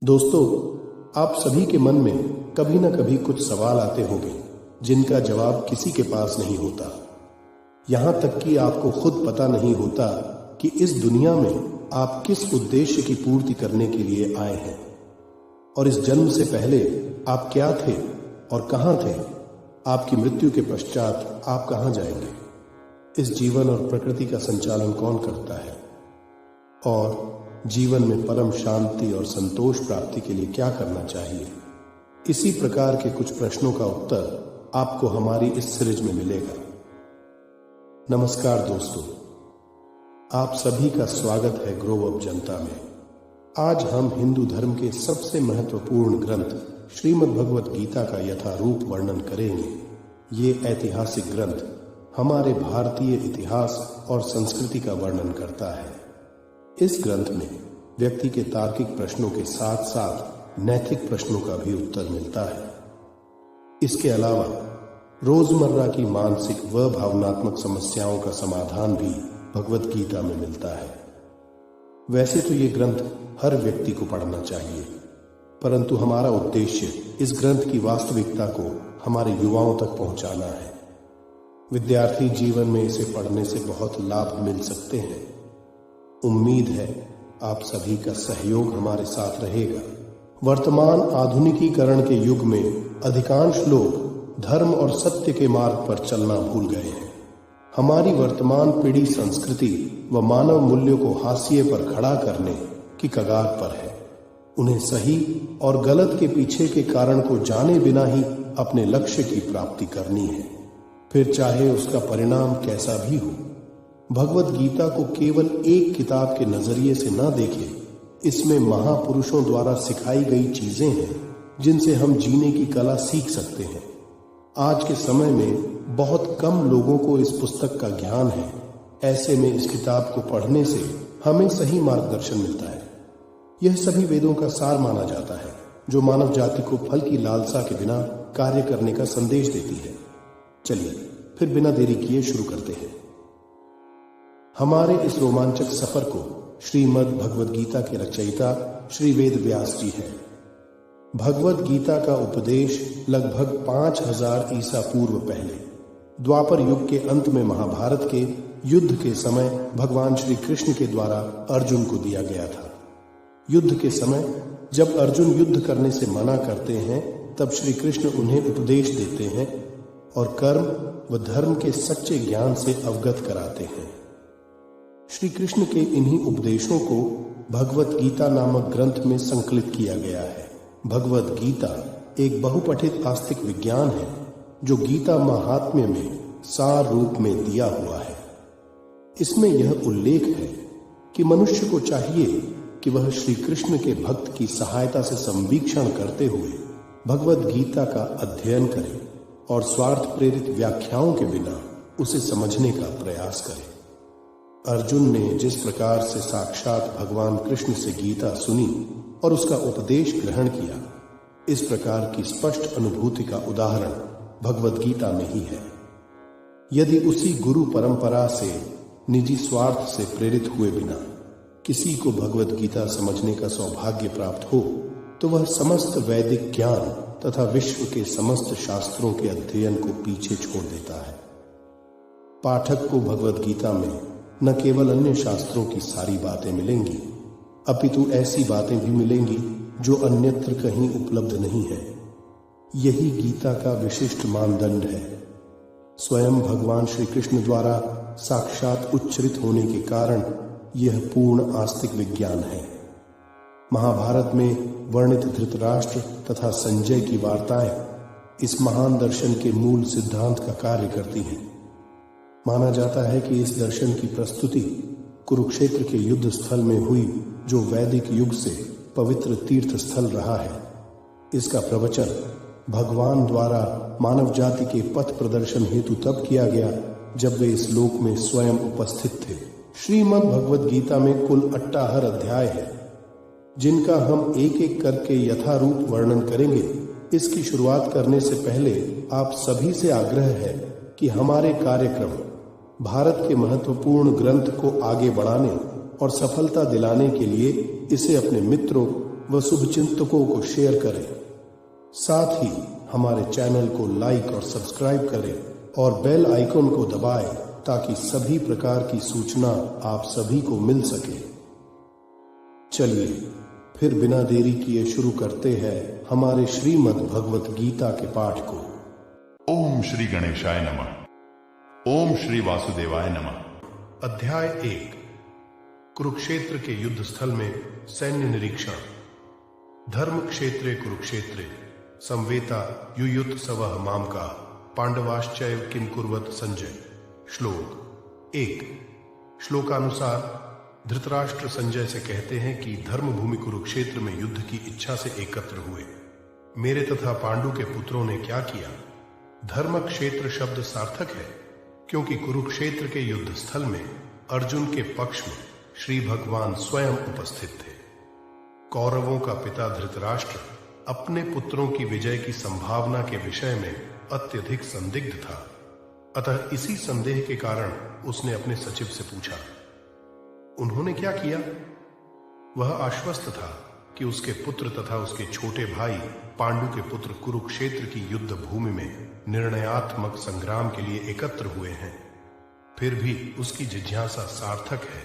दोस्तों, आप सभी के मन में कभी न कभी कुछ सवाल आते होंगे जिनका जवाब किसी के पास नहीं होता। यहां तक कि आपको खुद पता नहीं होता कि इस दुनिया में आप किस उद्देश्य की पूर्ति करने के लिए आए हैं और इस जन्म से पहले आप क्या थे और कहां थे। आपकी मृत्यु के पश्चात आप कहां जाएंगे। इस जीवन और प्रकृति का संचालन कौन करता है और जीवन में परम शांति और संतोष प्राप्ति के लिए क्या करना चाहिए। इसी प्रकार के कुछ प्रश्नों का उत्तर आपको हमारी इस सीरीज में मिलेगा। नमस्कार दोस्तों, आप सभी का स्वागत है ग्रो अप जनता में। आज हम हिंदू धर्म के सबसे महत्वपूर्ण ग्रंथ श्रीमद् भगवत गीता का यथारूप वर्णन करेंगे। ये ऐतिहासिक ग्रंथ हमारे भारतीय इतिहास और संस्कृति का वर्णन करता है। इस ग्रंथ में व्यक्ति के तार्किक प्रश्नों के साथ साथ नैतिक प्रश्नों का भी उत्तर मिलता है। इसके अलावा रोजमर्रा की मानसिक व भावनात्मक समस्याओं का समाधान भी भगवत गीता में मिलता है। वैसे तो ये ग्रंथ हर व्यक्ति को पढ़ना चाहिए, परंतु हमारा उद्देश्य इस ग्रंथ की वास्तविकता को हमारे युवाओं तक पहुंचाना है। विद्यार्थी जीवन में इसे पढ़ने से बहुत लाभ मिल सकते हैं। उम्मीद है आप सभी का सहयोग हमारे साथ रहेगा। वर्तमान आधुनिकीकरण के युग में अधिकांश लोग धर्म और सत्य के मार्ग पर चलना भूल गए हैं। हमारी वर्तमान पीढ़ी संस्कृति व मानव मूल्यों को हाशिए पर खड़ा करने की कगार पर है। उन्हें सही और गलत के पीछे के कारण को जाने बिना ही अपने लक्ष्य की प्राप्ति करनी है, फिर चाहे उसका परिणाम कैसा भी हो। भगवत गीता को केवल एक किताब के नजरिए से न देखें। इसमें महापुरुषों द्वारा सिखाई गई चीजें हैं जिनसे हम जीने की कला सीख सकते हैं। आज के समय में बहुत कम लोगों को इस पुस्तक का ज्ञान है। ऐसे में इस किताब को पढ़ने से हमें सही मार्गदर्शन मिलता है। यह सभी वेदों का सार माना जाता है, जो मानव जाति को फल की लालसा के बिना कार्य करने का संदेश देती है। चलिए फिर बिना देरी किए शुरू करते हैं। हमारे इस रोमांचक सफर को श्रीमद् भगवत गीता के रचयिता श्री वेद व्यास जी हैं। भगवत गीता का उपदेश लगभग 5000 ईसा पूर्व पहले द्वापर युग के अंत में महाभारत के युद्ध के समय भगवान श्री कृष्ण के द्वारा अर्जुन को दिया गया था। युद्ध के समय जब अर्जुन युद्ध करने से मना करते हैं, तब श्री कृष्ण उन्हें उपदेश देते हैं और कर्म व धर्म के सच्चे ज्ञान से अवगत कराते हैं। श्री कृष्ण के इन्हीं उपदेशों को भगवत गीता नामक ग्रंथ में संकलित किया गया है। भगवत गीता एक बहुपठित आस्तिक विज्ञान है जो गीता महात्म्य में सार रूप में दिया हुआ है। इसमें यह उल्लेख है कि मनुष्य को चाहिए कि वह श्री कृष्ण के भक्त की सहायता से संवीक्षण करते हुए भगवत गीता का अध्ययन करे और स्वार्थ प्रेरित व्याख्याओं के बिना उसे समझने का प्रयास करे। अर्जुन ने जिस प्रकार से साक्षात भगवान कृष्ण से गीता सुनी और उसका उपदेश ग्रहण किया, इस प्रकार की स्पष्ट अनुभूति का उदाहरण भगवत गीता में ही है। यदि उसी गुरु परंपरा से निजी स्वार्थ से प्रेरित हुए बिना किसी को भगवत गीता समझने का सौभाग्य प्राप्त हो, तो वह समस्त वैदिक ज्ञान तथा विश्व के समस्त शास्त्रों के अध्ययन को पीछे छोड़ देता है। पाठक को भगवत गीता में न केवल अन्य शास्त्रों की सारी बातें मिलेंगी, अपितु ऐसी बातें भी मिलेंगी जो अन्यत्र कहीं उपलब्ध नहीं है। यही गीता का विशिष्ट मानदंड है। स्वयं भगवान श्री कृष्ण द्वारा साक्षात उच्चरित होने के कारण यह पूर्ण आस्तिक विज्ञान है। महाभारत में वर्णित धृतराष्ट्र तथा संजय की वार्ताएं इस महान दर्शन के मूल सिद्धांत का कार्य करती हैं। माना जाता है कि इस दर्शन की प्रस्तुति कुरुक्षेत्र के युद्ध स्थल में हुई, जो वैदिक युग से पवित्र तीर्थ स्थल रहा है। इसका प्रवचन भगवान द्वारा मानव जाति के पथ प्रदर्शन हेतु तब किया गया जब वे इस लोक में स्वयं उपस्थित थे। श्रीमद् भगवत गीता में कुल 58 अध्याय है, जिनका हम एक एक करके यथारूप वर्णन करेंगे। इसकी शुरुआत करने से पहले आप सभी से आग्रह है कि हमारे कार्यक्रम भारत के महत्वपूर्ण ग्रंथ को आगे बढ़ाने और सफलता दिलाने के लिए इसे अपने मित्रों व शुभचिंतकों को शेयर करें। साथ ही हमारे चैनल को लाइक और सब्सक्राइब करें और बेल आइकन को दबाएं ताकि सभी प्रकार की सूचना आप सभी को मिल सके। चलिए फिर बिना देरी किए शुरू करते हैं हमारे श्रीमद् भगवत गीता के पाठ को। ओम श्री गणेशाय नमः। ओम श्री वासुदेवाय नमः। अध्याय 1। कुरुक्षेत्र के युद्ध स्थल में सैन्य निरीक्षण। धर्म क्षेत्रे कुरुक्षेत्रे संवेता युयुत्सवः मामका पांडवाश्चैव किम कुर्वत संजय। श्लोक 1। श्लोकानुसार धृतराष्ट्र संजय से कहते हैं कि धर्मभूमि कुरुक्षेत्र में युद्ध की इच्छा से एकत्र हुए। मेरे तथा पांडु के पुत्रों ने क्या किया? धर्म क्षेत्र शब्द सार्थक है क्योंकि कुरुक्षेत्र के युद्ध स्थल में अर्जुन के पक्ष में श्री भगवान स्वयं उपस्थित थे। कौरवों का पिता धृतराष्ट्र अपने पुत्रों की विजय की संभावना के विषय में अत्यधिक संदिग्ध था। अतः इसी संदेह के कारण उसने अपने सचिव से पूछा। उन्होंने क्या किया? वह आश्वस्त था कि उसके पुत्र तथा उसके छोटे भाई पांडु के पुत्र कुरुक्षेत्र की युद्ध भूमि में निर्णयात्मक संग्राम के लिए एकत्र हुए हैं। फिर भी उसकी जिज्ञासा सार्थक है।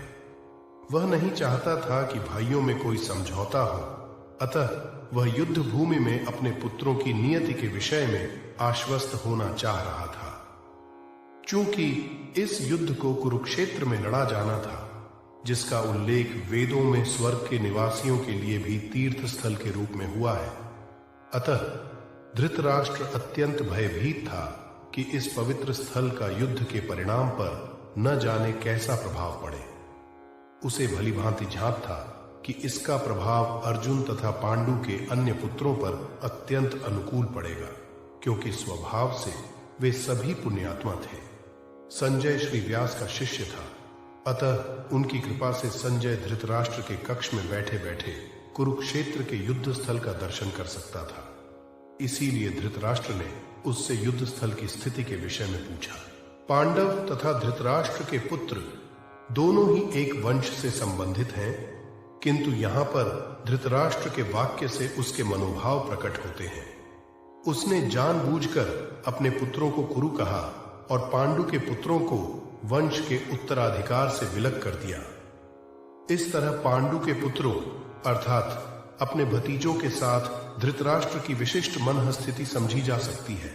वह नहीं चाहता था कि भाइयों में कोई समझौता हो, अतः वह युद्ध भूमि में अपने पुत्रों की नियति के विषय में आश्वस्त होना चाह रहा था। चूंकि इस युद्ध को कुरुक्षेत्र में लड़ा जाना था, जिसका उल्लेख वेदों में स्वर्ग के निवासियों के लिए भी तीर्थ स्थल के रूप में हुआ है, अतः धृतराष्ट्र अत्यंत भयभीत था कि इस पवित्र स्थल का युद्ध के परिणाम पर न जाने कैसा प्रभाव पड़े। उसे भली भांति झांप था कि इसका प्रभाव अर्जुन तथा पांडु के अन्य पुत्रों पर अत्यंत अनुकूल पड़ेगा, क्योंकि स्वभाव से वे सभी पुण्यात्मा थे। संजय श्री व्यास का शिष्य था, अतः उनकी कृपा से संजय धृतराष्ट्र के कक्ष में बैठे बैठे कुरुक्षेत्र के युद्ध स्थल का दर्शन कर सकता था। इसीलिए धृतराष्ट्र ने उससे युद्ध स्थल की स्थिति के विषय में पूछा। पांडव तथा धृतराष्ट्र के पुत्र दोनों ही एक वंश से संबंधित हैं, किंतु यहां पर धृतराष्ट्र के वाक्य से उसके मनोभाव प्रकट होते हैं। उसने जानबूझकर अपने पुत्रों को कुरु कहा और पांडु के पुत्रों को वंश के उत्तराधिकार से विलग कर दिया। इस तरह पांडु के पुत्रों अर्थात अपने भतीजों के साथ धृतराष्ट्र की विशिष्ट मन स्थिति समझी जा सकती है।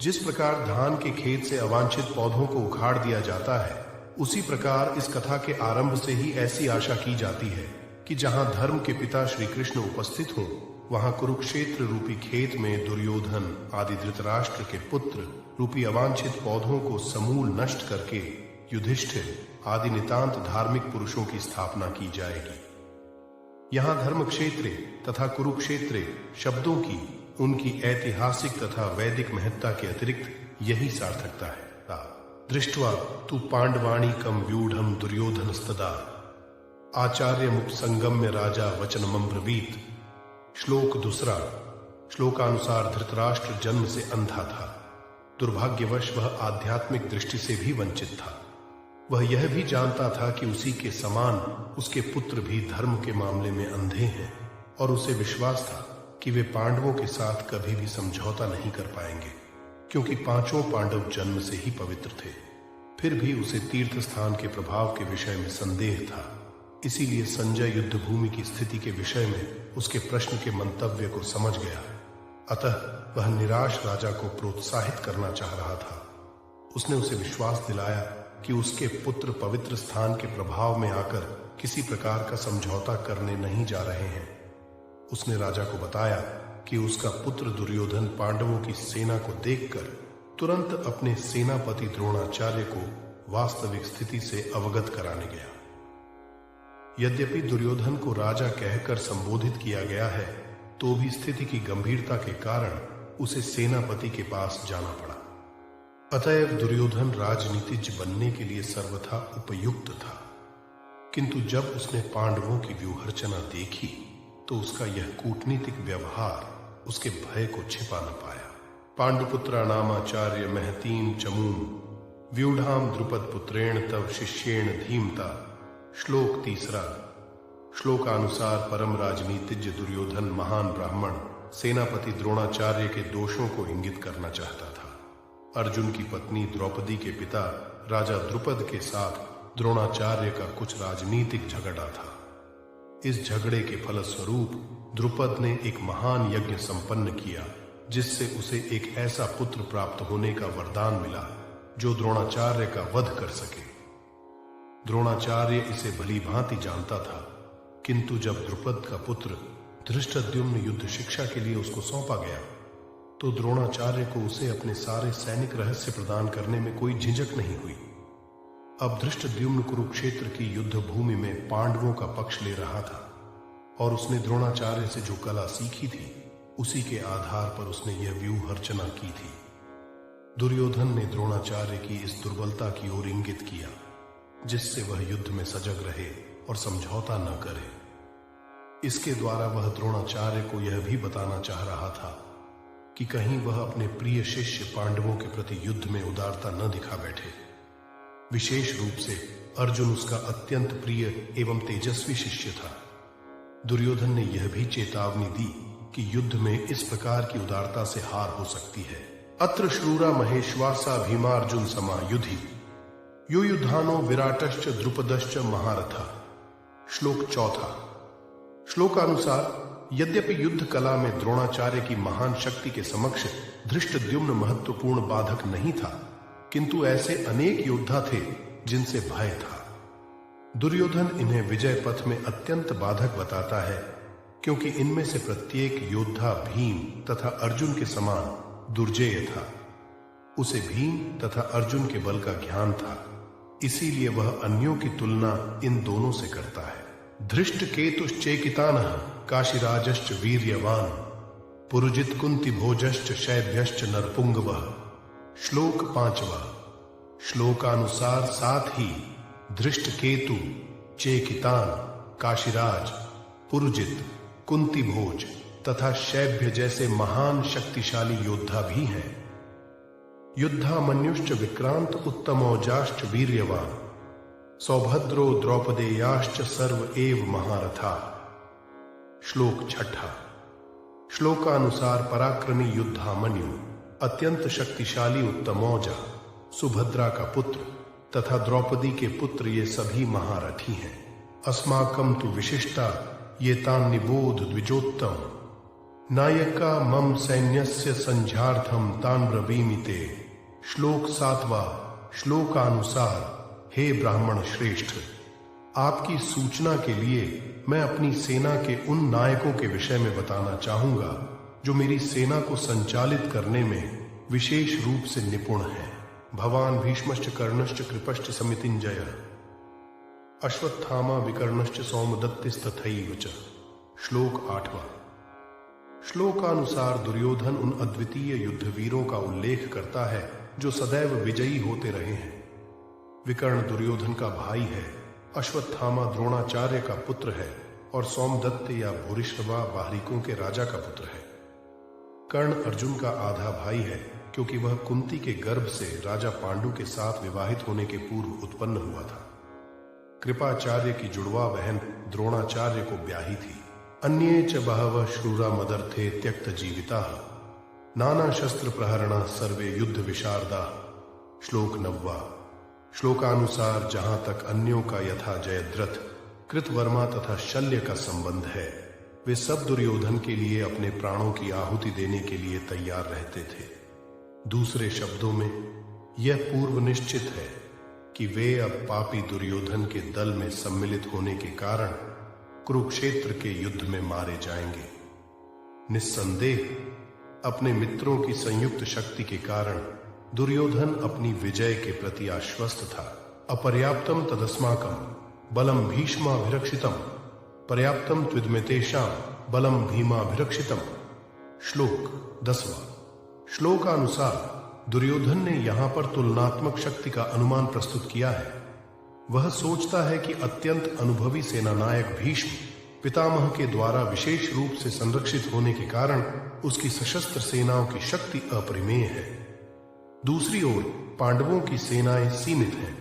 जिस प्रकार धान के खेत से अवांछित पौधों को उखाड़ दिया जाता है, उसी प्रकार इस कथा के आरंभ से ही ऐसी आशा की जाती है कि जहां धर्म के पिता श्री कृष्ण उपस्थित हों, वहां कुरुक्षेत्र रूपी खेत में दुर्योधन आदि धृतराष्ट्र के पुत्र रूपी अवांछित पौधों को समूल नष्ट करके युधिष्ठिर आदि नितांत धार्मिक पुरुषों की स्थापना की जाएगी। यहां धर्म क्षेत्रे तथा कुरुक्षेत्रे शब्दों की उनकी ऐतिहासिक तथा वैदिक महत्ता के अतिरिक्त यही सार्थकता है। दृष्ट्वा तु पांडवाणी कम व्यूढ़म दुर्योधनस्तदा आचार्य मुपसंगम्य राजा वचनमं ब्रवीत। श्लोक 2। श्लोकानुसार धृतराष्ट्र जन्म से अंधा था। दुर्भाग्यवश वह आध्यात्मिक दृष्टि से भी वंचित था। वह यह भी जानता था कि उसी के समान उसके पुत्र भी धर्म के मामले में अंधे हैं, और उसे विश्वास था कि वे पांडवों के साथ कभी भी समझौता नहीं कर पाएंगे, क्योंकि पांचों पांडव जन्म से ही पवित्र थे। फिर भी उसे तीर्थ स्थान के प्रभाव के विषय में संदेह था। इसीलिए संजय युद्ध भूमि की स्थिति के विषय में उसके प्रश्न के मंतव्य को समझ गया। अतः वह निराश राजा को प्रोत्साहित करना चाह रहा था। उसने उसे विश्वास दिलाया कि उसके पुत्र पवित्र स्थान के प्रभाव में आकर किसी प्रकार का समझौता करने नहीं जा रहे हैं। उसने राजा को बताया कि उसका पुत्र दुर्योधन पांडवों की सेना को देखकर तुरंत अपने सेनापति द्रोणाचार्य को वास्तविक स्थिति से अवगत कराने गया। यद्यपि दुर्योधन को राजा कहकर संबोधित किया गया है, तो भी स्थिति की गंभीरता के कारण उसे सेनापति के पास जाना पड़ा। अतएव दुर्योधन राजनीतिज्ञ बनने के लिए सर्वथा उपयुक्त था, किंतु जब उसने पांडवों की व्यूहरचना देखी तो उसका यह कूटनीतिक व्यवहार उसके भय को छिपा न पाया। पांडुपुत्रा नामाचार्य महतीम चमूम व्यूढ़ाम द्रुपद पुत्रेण तव शिष्येण धीमता। श्लोक 3। श्लोकानुसार परम राजनीतिज्ञ दुर्योधन महान ब्राह्मण सेनापति द्रोणाचार्य के दोषों को इंगित करना चाहता था। अर्जुन की पत्नी द्रौपदी के पिता राजा द्रुपद के साथ द्रोणाचार्य का कुछ राजनीतिक झगड़ा था। इस झगड़े के फलस्वरूप द्रुपद ने एक महान यज्ञ संपन्न किया, जिससे उसे एक ऐसा पुत्र प्राप्त होने का वरदान मिला जो द्रोणाचार्य का वध कर सके। द्रोणाचार्य इसे भली भांति जानता था, किंतु जब द्रुपद का पुत्र धृष्टद्युम्न युद्ध शिक्षा के लिए उसको सौंपा गया तो द्रोणाचार्य को उसे अपने सारे सैनिक रहस्य प्रदान करने में कोई झिझक नहीं हुई। अब धृष्टद्युम्न कुरुक्षेत्र की युद्ध भूमि में पांडवों का पक्ष ले रहा था और उसने द्रोणाचार्य से जो कला सीखी थी उसी के आधार पर उसने यह व्यूह अर्चना की थी। दुर्योधन ने द्रोणाचार्य की इस दुर्बलता की ओर इंगित किया, जिससे वह युद्ध में सजग रहे और समझौता न करे। इसके द्वारा वह द्रोणाचार्य को यह भी बताना चाह रहा था कि कहीं वह अपने प्रिय शिष्य पांडवों के प्रति युद्ध में उदारता न दिखा बैठे। विशेष रूप से अर्जुन उसका अत्यंत प्रिय एवं तेजस्वी शिष्य था। दुर्योधन ने यह भी चेतावनी दी कि युद्ध में इस प्रकार की उदारता से हार हो सकती है। अत्र श्रूरा महेश्वासा भीमार्जुन समा युधि यो युद्धानो विराटश्च द्रुपदश्च महारथा। श्लोक चौथा। श्लोकानुसार यद्यपि युद्ध कला में द्रोणाचार्य की महान शक्ति के समक्ष धृष्टद्युम्न महत्वपूर्ण बाधक नहीं था, किंतु ऐसे अनेक योद्धा थे जिनसे भय था। दुर्योधन इन्हें विजय पथ में अत्यंत बाधक बताता है, क्योंकि इनमें से प्रत्येक योद्धा भीम तथा अर्जुन के समान दुर्जेय था। उसे भीम तथा अर्जुन के बल का ज्ञान था, इसीलिए वह अन्यों की तुलना इन दोनों से करता है। धृष्ट केतुश्चेकितानः काशीराजश्च वीर्यवान पुरुजित कुंती भोजश्च शैभ्यश्च नरपुंगवः। श्लोक पांचवा। श्लोकानुसार साथ ही धृष्ट केतु, चेकितान, काशीराज, पुरुजित, कुंती भोज तथा शैभ्य जैसे महान शक्तिशाली योद्धा भी हैं। युद्धामन्युश्च विक्रांत उत्तमौजाश्च वीर्यवान सौभद्रो द्रौपदेयाश्च सर्व एव महारथा। श्लोक छठा। श्लोकानुसार पराक्रमी युद्धामन्यु, अत्यंत शक्तिशाली उत्तमौजा, सुभद्रा का पुत्र तथा द्रौपदी के पुत्र ये सभी महारथी हैं। अस्माकं तु विशिष्टा ये तान् निबोध द्विजोत्तम नायका मम सैन्यस्य संझार्थम तान् ब्रवीमि ते। श्लोक सातवां। श्लोकानुसार हे ब्राह्मण श्रेष्ठ, आपकी सूचना के लिए मैं अपनी सेना के उन नायकों के विषय में बताना चाहूंगा जो मेरी सेना को संचालित करने में विशेष रूप से निपुण हैं। भवान भीष्मश्च कर्णश्च कृपश्च समितिंजय अश्वत्थामा विकर्णश्च सौमदत्तिस्तथैव च। श्लोक आठवां। श्लोकानुसार दुर्योधन उन अद्वितीय युद्धवीरों का उल्लेख करता है जो सदैव विजयी होते रहे हैं। विकर्ण दुर्योधन का भाई है, अश्वत्थामा द्रोणाचार्य का पुत्र है और सौमदत्त या भूरिश्रवा बाहरिकों के राजा का पुत्र है। कर्ण अर्जुन का आधा भाई है, क्योंकि वह कुंती के गर्भ से राजा पांडु के साथ विवाहित होने के पूर्व उत्पन्न हुआ था। कृपाचार्य की जुड़वा बहन द्रोणाचार्य को ब्याही थी। अन्ये च बहवः शूरा मदर्थे त्यक्त जीविता नाना शस्त्र प्रहरणा सर्वे युद्ध विशारदा। श्लोक नववा। श्लोकानुसार जहां तक अन्यों का यथा जयद्रथ, कृतवर्मा तथा शल्य का संबंध है, वे सब दुर्योधन के लिए अपने प्राणों की आहुति देने के लिए तैयार रहते थे। दूसरे शब्दों में यह पूर्व निश्चित है कि वे अब पापी दुर्योधन के दल में सम्मिलित होने के कारण कुरुक्षेत्र के युद्ध में मारे जाएंगे। निस्संदेह अपने मित्रों की संयुक्त शक्ति के कारण दुर्योधन अपनी विजय के प्रति आश्वस्त था। अपर्याप्तम तदस्माकं बलम भीष्माभिरक्षितम पर्याप्तम त्विदमेतेषां बलम भीमाभिरक्षितम। श्लोक 10वां। श्लोकानुसार दुर्योधन ने यहां पर तुलनात्मक शक्ति का अनुमान प्रस्तुत किया है। वह सोचता है कि अत्यंत अनुभवी सेनानायक भीष्म पितामह के द्वारा विशेष रूप से संरक्षित होने के कारण उसकी सशस्त्र सेनाओं की शक्ति अपरिमेय है। दूसरी ओर पांडवों की सेनाएं सीमित हैं,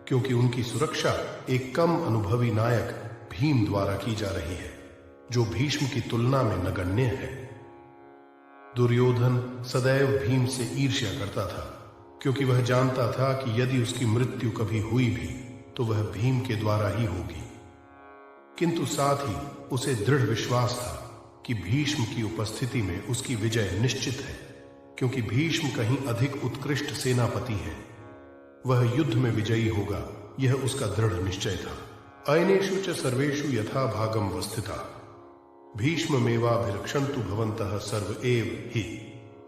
क्योंकि उनकी सुरक्षा एक कम अनुभवी नायक भीम द्वारा की जा रही है, जो भीष्म की तुलना में नगण्य है। दुर्योधन सदैव भीम से ईर्ष्या करता था, क्योंकि वह जानता था कि यदि उसकी मृत्यु कभी हुई भी तो वह भीम के द्वारा ही होगी। किंतु साथ ही उसे दृढ़ विश्वास था कि भीष्म की उपस्थिति में उसकी विजय निश्चित है, क्योंकि भीष्म कहीं अधिक उत्कृष्ट सेनापति है। वह युद्ध में विजयी होगा, यह उसका दृढ़ निश्चय था। अयनेषु च सर्वेषु यथा भागम वस्थिता भीष्ममेवाभिरक्षन्तु भवन्तः सर्व एव हि।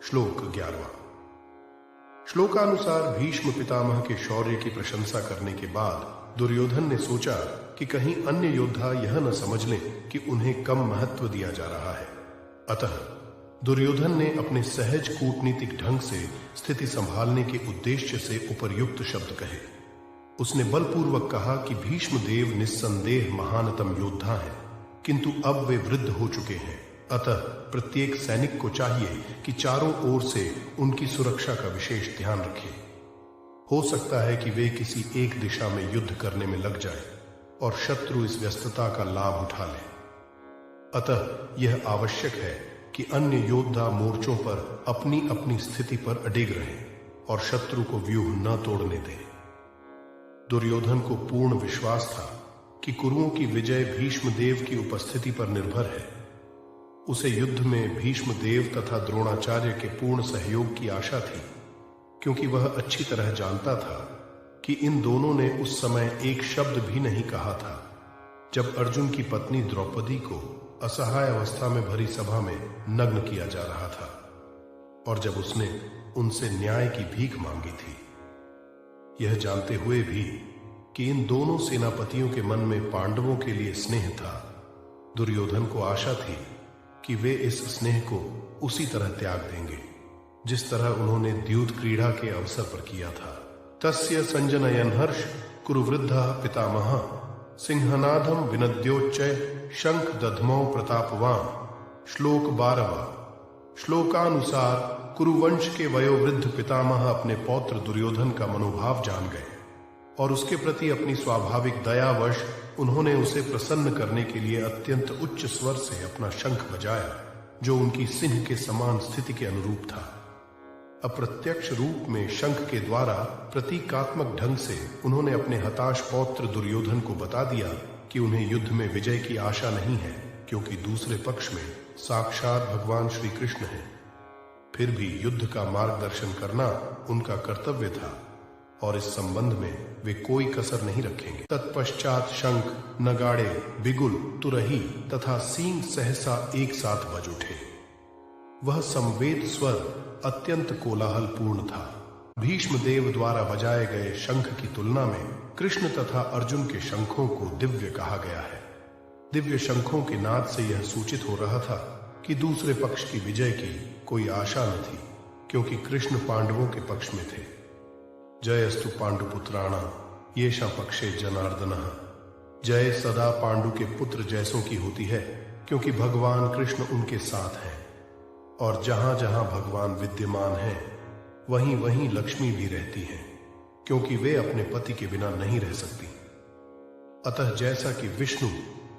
श्लोक 11। श्लोकानुसार भीष्म पितामह के शौर्य की प्रशंसा करने के बाद दुर्योधन ने सोचा कि कहीं अन्य योद्धा यह न समझ लें कि उन्हें कम महत्व दिया जा रहा है। अतः दुर्योधन ने अपने सहज कूटनीतिक ढंग से स्थिति संभालने के उद्देश्य से उपर्युक्त शब्द कहे। उसने बलपूर्वक कहा कि भीष्म देव निस्संदेह महानतम योद्धा हैं, किंतु अब वे वृद्ध हो चुके हैं। अतः प्रत्येक सैनिक को चाहिए कि चारों ओर से उनकी सुरक्षा का विशेष ध्यान रखे। हो सकता है कि वे किसी एक दिशा में युद्ध करने में लग जाए और शत्रु इस व्यस्तता का लाभ उठा ले। अतः यह आवश्यक है कि अन्य योद्धा मोर्चों पर अपनी अपनी स्थिति पर अडिग रहें और शत्रु को व्यूह न तोड़ने दें। दुर्योधन को पूर्ण विश्वास था कि कुरुओं की विजय भीष्म देव की उपस्थिति पर निर्भर है। उसे युद्ध में भीष्म देव तथा द्रोणाचार्य के पूर्ण सहयोग की आशा थी, क्योंकि वह अच्छी तरह जानता था कि इन दोनों ने उस समय एक शब्द भी नहीं कहा था जब अर्जुन की पत्नी द्रौपदी को असहाय अवस्था में भरी सभा में नग्न किया जा रहा था, और जब उसने उनसे न्याय की भीख मांगी थी। यह जानते हुए भी कि इन दोनों सेनापतियों के मन में पांडवों के लिए स्नेह था, दुर्योधन को आशा थी कि वे इस स्नेह को उसी तरह त्याग देंगे जिस तरह उन्होंने द्यूत क्रीड़ा के अवसर पर किया था। तस्य संजनयन हर्ष कुरुवृद्धा पितामह सिंहनादम विनद्योच्चय शंख दधमौ प्रतापवान। श्लोक 12। श्लोकानुसार कुरुवंश के वयोवृद्ध पितामह अपने पौत्र दुर्योधन का मनोभाव जान गए और उसके प्रति अपनी स्वाभाविक दयावश उन्होंने उसे प्रसन्न करने के लिए अत्यंत उच्च स्वर से अपना शंख बजाया, जो उनकी सिंह के समान स्थिति के अनुरूप था। अप्रत्यक्ष रूप में शंख के द्वारा प्रतीकात्मक ढंग से उन्होंने अपने हताश पौत्र दुर्योधन को बता दिया कि उन्हें युद्ध में विजय की आशा नहीं है, क्योंकि दूसरे पक्ष में साक्षात भगवान श्री कृष्ण हैं। फिर भी युद्ध का मार्गदर्शन करना उनका कर्तव्य था और इस संबंध में वे कोई कसर नहीं रखेंगे। तत्पश्चात शंख, नगाड़े, बिगुल, तुरही तथा सींग सहसा एक साथ बज उठे। वह संवेद स्वर अत्यंत कोलाहलपूर्ण था। भीष्म देव द्वारा बजाए गए शंख की तुलना में कृष्ण तथा अर्जुन के शंखों को दिव्य कहा गया है। दिव्य शंखों के नाद से यह सूचित हो रहा था कि दूसरे पक्ष की विजय की कोई आशा न थी, क्योंकि कृष्ण पांडवों के पक्ष में थे। जयस्तु पांडुपुत्राणा येषां पक्षे जनार्दनः। जय सदा पांडु के पुत्र जैसों की होती है, क्योंकि भगवान कृष्ण उनके साथ हैं, और जहां जहां भगवान विद्यमान हैं वहीं वहीं लक्ष्मी भी रहती हैं, क्योंकि वे अपने पति के बिना नहीं रह सकती। अतः जैसा कि विष्णु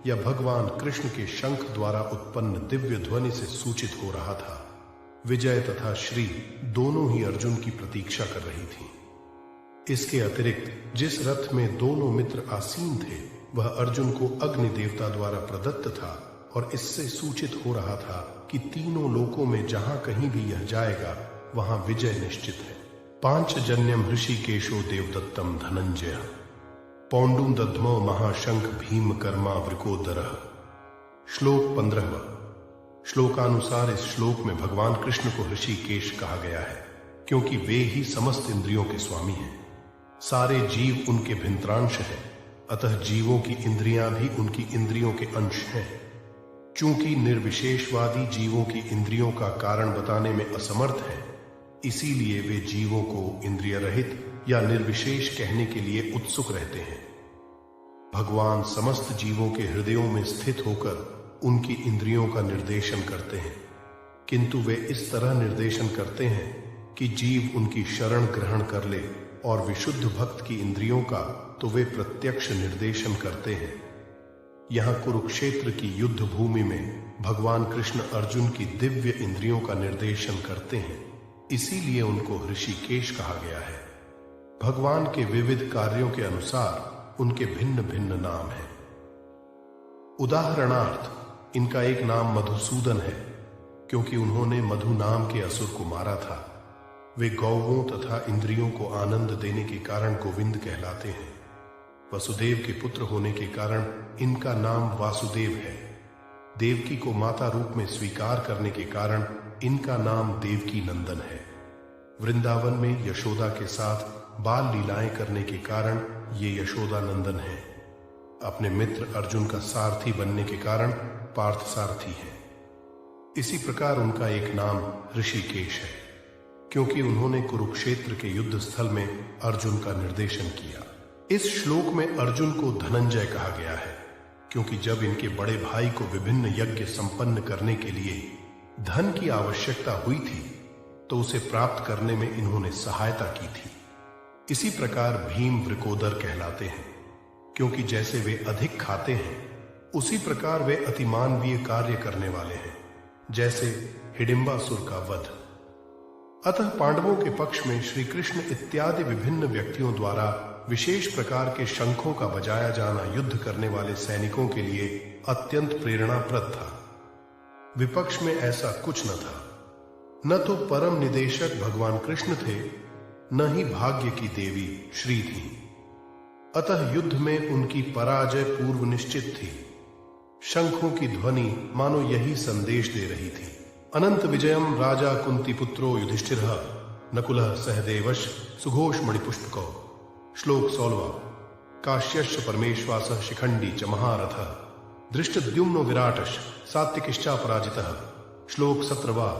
या भगवान कृष्ण के शंख द्वारा उत्पन्न दिव्य ध्वनि से सूचित हो रहा था, विजय तथा श्री दोनों ही अर्जुन की प्रतीक्षा कर रही थी। इसके अतिरिक्त जिस रथ में दोनों मित्र आसीन थे वह अर्जुन को अग्नि देवता द्वारा प्रदत्त था, और इससे सूचित हो रहा था कि तीनों लोकों में जहां कहीं भी यह जाएगा वहां विजय निश्चित है। पांचजन्यम ऋषिकेशो देवदत्तम धनंजय पौंडुम दध्मो महाशंख भीम कर्मा वृकोदरः। श्लोक 15। श्लोकानुसार इस श्लोक में भगवान कृष्ण को ऋषिकेश कहा गया है, क्योंकि वे ही समस्त इंद्रियों के स्वामी हैं। सारे जीव उनके भिन्त्रांश हैं, अतः जीवों की इंद्रियां भी उनकी इंद्रियों के अंश हैं। चूंकि निर्विशेषवादी जीवों की इंद्रियों का कारण बताने में असमर्थ है, इसीलिए वे जीवों को इंद्रिय रहित या निर्विशेष कहने के लिए उत्सुक रहते हैं। भगवान समस्त जीवों के हृदयों में स्थित होकर उनकी इंद्रियों का निर्देशन करते हैं, किंतु वे इस तरह निर्देशन करते हैं कि जीव उनकी शरण ग्रहण कर ले, और विशुद्ध भक्त की इंद्रियों का तो वे प्रत्यक्ष निर्देशन करते हैं। यहाँ कुरुक्षेत्र की युद्ध भूमि में भगवान कृष्ण अर्जुन की दिव्य इंद्रियों का निर्देशन करते हैं, इसीलिए उनको ऋषिकेश कहा गया है। भगवान के विविध कार्यों के अनुसार उनके भिन्न भिन्न नाम हैं। उदाहरणार्थ इनका एक नाम मधुसूदन है, क्योंकि उन्होंने मधु नाम के असुर को मारा था। वे गौवों तथा इंद्रियों को आनंद देने के कारण गोविंद कहलाते हैं। वसुदेव के पुत्र होने के कारण इनका नाम वासुदेव है। देवकी को माता रूप में स्वीकार करने के कारण इनका नाम देवकी नंदन है। वृंदावन में यशोदा के साथ बाल लीलाएं करने के कारण ये यशोदा नंदन है। अपने मित्र अर्जुन का सारथी बनने के कारण पार्थ सारथी है। इसी प्रकार उनका एक नाम ऋषिकेश है, क्योंकि उन्होंने कुरुक्षेत्र के युद्ध स्थल में अर्जुन का निर्देशन किया। इस श्लोक में अर्जुन को धनंजय कहा गया है, क्योंकि जब इनके बड़े भाई को विभिन्न यज्ञ संपन्न करने के लिए धन की आवश्यकता हुई थी, तो उसे प्राप्त करने में इन्होंने सहायता की थी। इसी प्रकार भीम वृकोदर कहलाते हैं, क्योंकि जैसे वे अधिक खाते हैं, उसी प्रकार वे अतिमानवीय कार्य करने वाले हैं, जैसे हिडिंबासुर का वध। अतः पांडवों के पक्ष में श्री कृष्ण इत्यादि विभिन्न व्यक्तियों द्वारा विशेष प्रकार के शंखों का बजाया जाना युद्ध करने वाले सैनिकों के लिए अत्यंत प्रेरणाप्रद था। विपक्ष में ऐसा कुछ न था। न तो परम निदेशक भगवान कृष्ण थे, न ही भाग्य की देवी श्री थी। अतः युद्ध में उनकी पराजय पूर्व निश्चित थी। शंखों की ध्वनि मानो यही संदेश दे रही थी। अनंत विजयम राजा कुंती पुत्रो युधिष्ठिरः नकुलः सहदेवश सुघोष मणिपुष्पको। श्लोक 16। काश्यश्च परमेश्वासः शिखंडी च महारथः दृष्टद्युम्नो विराटश्च सात्विकिश्चा पराजितः। श्लोक 17।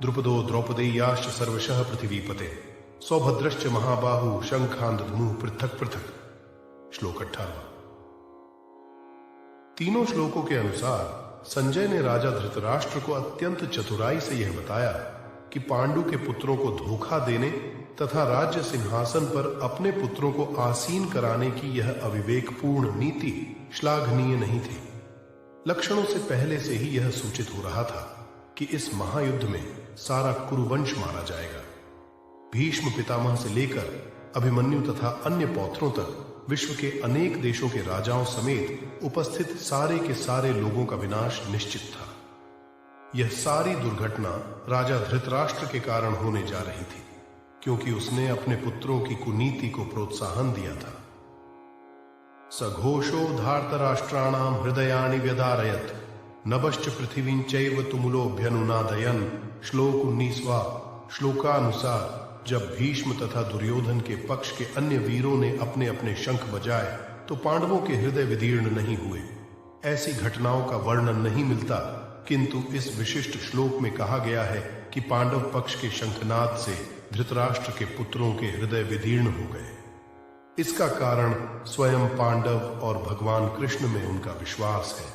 द्रुपदो द्रौपदेयाश्च सर्वशः पृथिवीपते सौभद्रश्च महाबाहु शंखांद धनुः पृथक पृथक। श्लोक 18। तीनों श्लोकों के अनुसार संजय ने राजा धृतराष्ट्र को अत्यंत चतुराई से यह बताया कि पांडु के पुत्रों को धोखा देने तथा राज्य सिंहासन पर अपने पुत्रों को आसीन कराने की यह अविवेकपूर्ण नीति श्लाघनीय नहीं थी। लक्षणों से पहले से ही यह सूचित हो रहा था कि इस महायुद्ध में सारा कुरुवंश मारा जाएगा। भीष्म पितामह से लेकर अभिमन्यु तथा अन्य पौत्रों तक विश्व के अनेक देशों के राजाओं समेत उपस्थित सारे के सारे लोगों का विनाश निश्चित था। यह सारी दुर्घटना राजा धृतराष्ट्र के कारण होने जा रही थी, क्योंकि उसने अपने पुत्रों की कुनीति को प्रोत्साहन दिया था। सघोषो धार्तराष्ट्राणाम हृदयानि व्यधारयत नभश्च पृथिवीं चैव तुमुलोभ्यनुनादयन्। श्लोक 19वां। श्लोकानुसार जब भीष्म तथा दुर्योधन के पक्ष के अन्य वीरों ने अपने अपने शंख बजाए, तो पांडवों के हृदय विदीर्ण नहीं हुए। ऐसी घटनाओं का वर्णन नहीं मिलता, किंतु इस विशिष्ट श्लोक में कहा गया है कि पांडव पक्ष के शंखनाद से धृतराष्ट्र के पुत्रों के हृदय विदीर्ण हो गए। इसका कारण स्वयं पांडव और भगवान कृष्ण में उनका विश्वास है।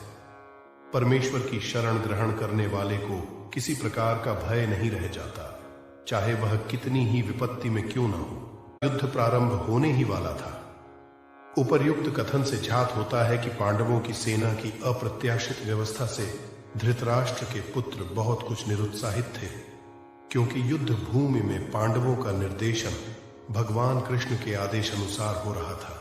परमेश्वर की शरण ग्रहण करने वाले को किसी प्रकार का भय नहीं रह जाता, चाहे वह कितनी ही विपत्ति में क्यों न हो। युद्ध प्रारंभ होने ही वाला था। उपर्युक्त कथन से ज्ञात होता है कि पांडवों की सेना की अप्रत्याशित व्यवस्था से धृतराष्ट्र के पुत्र बहुत कुछ निरुत्साहित थे, क्योंकि युद्ध भूमि में पांडवों का निर्देशन भगवान कृष्ण के आदेश अनुसार हो रहा था।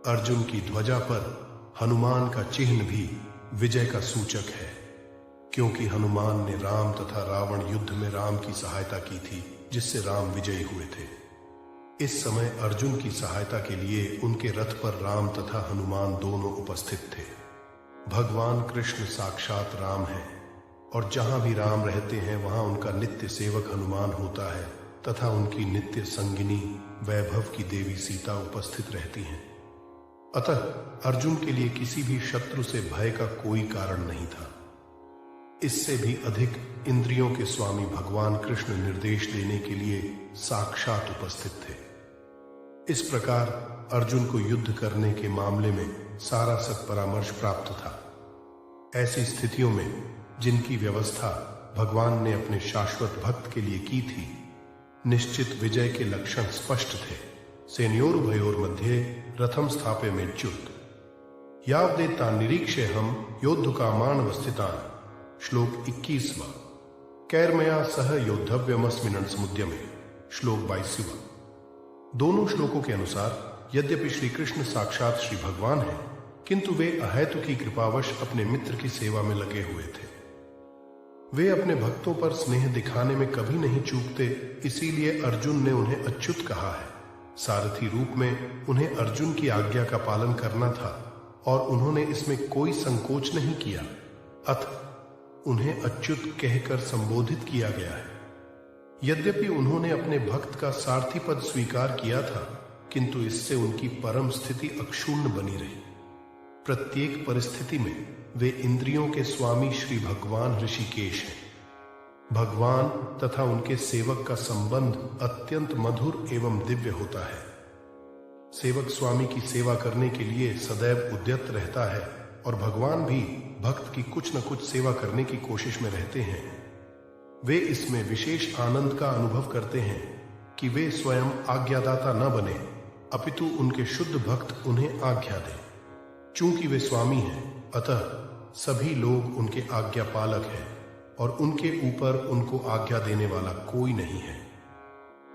अर्जुन की ध्वजा पर हनुमान का चिन्ह भी विजय का सूचक है, क्योंकि हनुमान ने राम तथा रावण युद्ध में राम की सहायता की थी, जिससे राम विजयी हुए थे। इस समय अर्जुन की सहायता के लिए उनके रथ पर राम तथा हनुमान दोनों उपस्थित थे। भगवान कृष्ण साक्षात राम हैं, और जहां भी राम रहते हैं वहां उनका नित्य सेवक हनुमान होता है तथा उनकी नित्य संगिनी वैभव की देवी सीता उपस्थित रहती हैं। अतः अर्जुन के लिए किसी भी शत्रु से भय का कोई कारण नहीं था। इससे भी अधिक इंद्रियों के स्वामी भगवान कृष्ण निर्देश देने के लिए साक्षात उपस्थित थे। इस प्रकार अर्जुन को युद्ध करने के मामले में सारा सत्परामर्श प्राप्त था। ऐसी स्थितियों में जिनकी व्यवस्था भगवान ने अपने शाश्वत भक्त के लिए की थी, निश्चित विजय के लक्षण स्पष्ट थे। सेनयोरुभयोर मध्ये रथम स्थापयमेच्युत। यावदेता निरीक्षे हम योद्धुकामानवस्थितान्। श्लोक 21वां। कैर्मया सह योद्धव्यमस्मिन् समुद्यमे। श्लोक 22वां। दोनों श्लोकों के अनुसार यद्यपि श्री कृष्ण साक्षात श्री भगवान हैं, किंतु वे अहेतु की कृपावश अपने मित्र की सेवा में लगे हुए थे। वे अपने भक्तों पर स्नेह दिखाने में कभी नहीं चूकते, इसीलिए अर्जुन ने उन्हें अच्युत कहा है। सारथी रूप में उन्हें अर्जुन की आज्ञा का पालन करना था और उन्होंने इसमें कोई संकोच नहीं किया, अतः उन्हें अच्युत कहकर संबोधित किया गया है। यद्यपि उन्होंने अपने भक्त का सारथी पद स्वीकार किया था, किंतु इससे उनकी परम स्थिति अक्षुण्ण बनी रही। प्रत्येक परिस्थिति में वे इंद्रियों के स्वामी श्री भगवान ऋषिकेश हैं। भगवान तथा उनके सेवक का संबंध अत्यंत मधुर एवं दिव्य होता है। सेवक स्वामी की सेवा करने के लिए सदैव उद्यत रहता है और भगवान भी भक्त की कुछ न कुछ सेवा करने की कोशिश में रहते हैं। वे इसमें विशेष आनंद का अनुभव करते हैं कि वे स्वयं आज्ञादाता न बने, अपितु उनके शुद्ध भक्त उन्हें आज्ञा दें। चूंकि वे स्वामी हैं, अतः सभी लोग उनके आज्ञा पालक हैं और उनके ऊपर उनको आज्ञा देने वाला कोई नहीं है।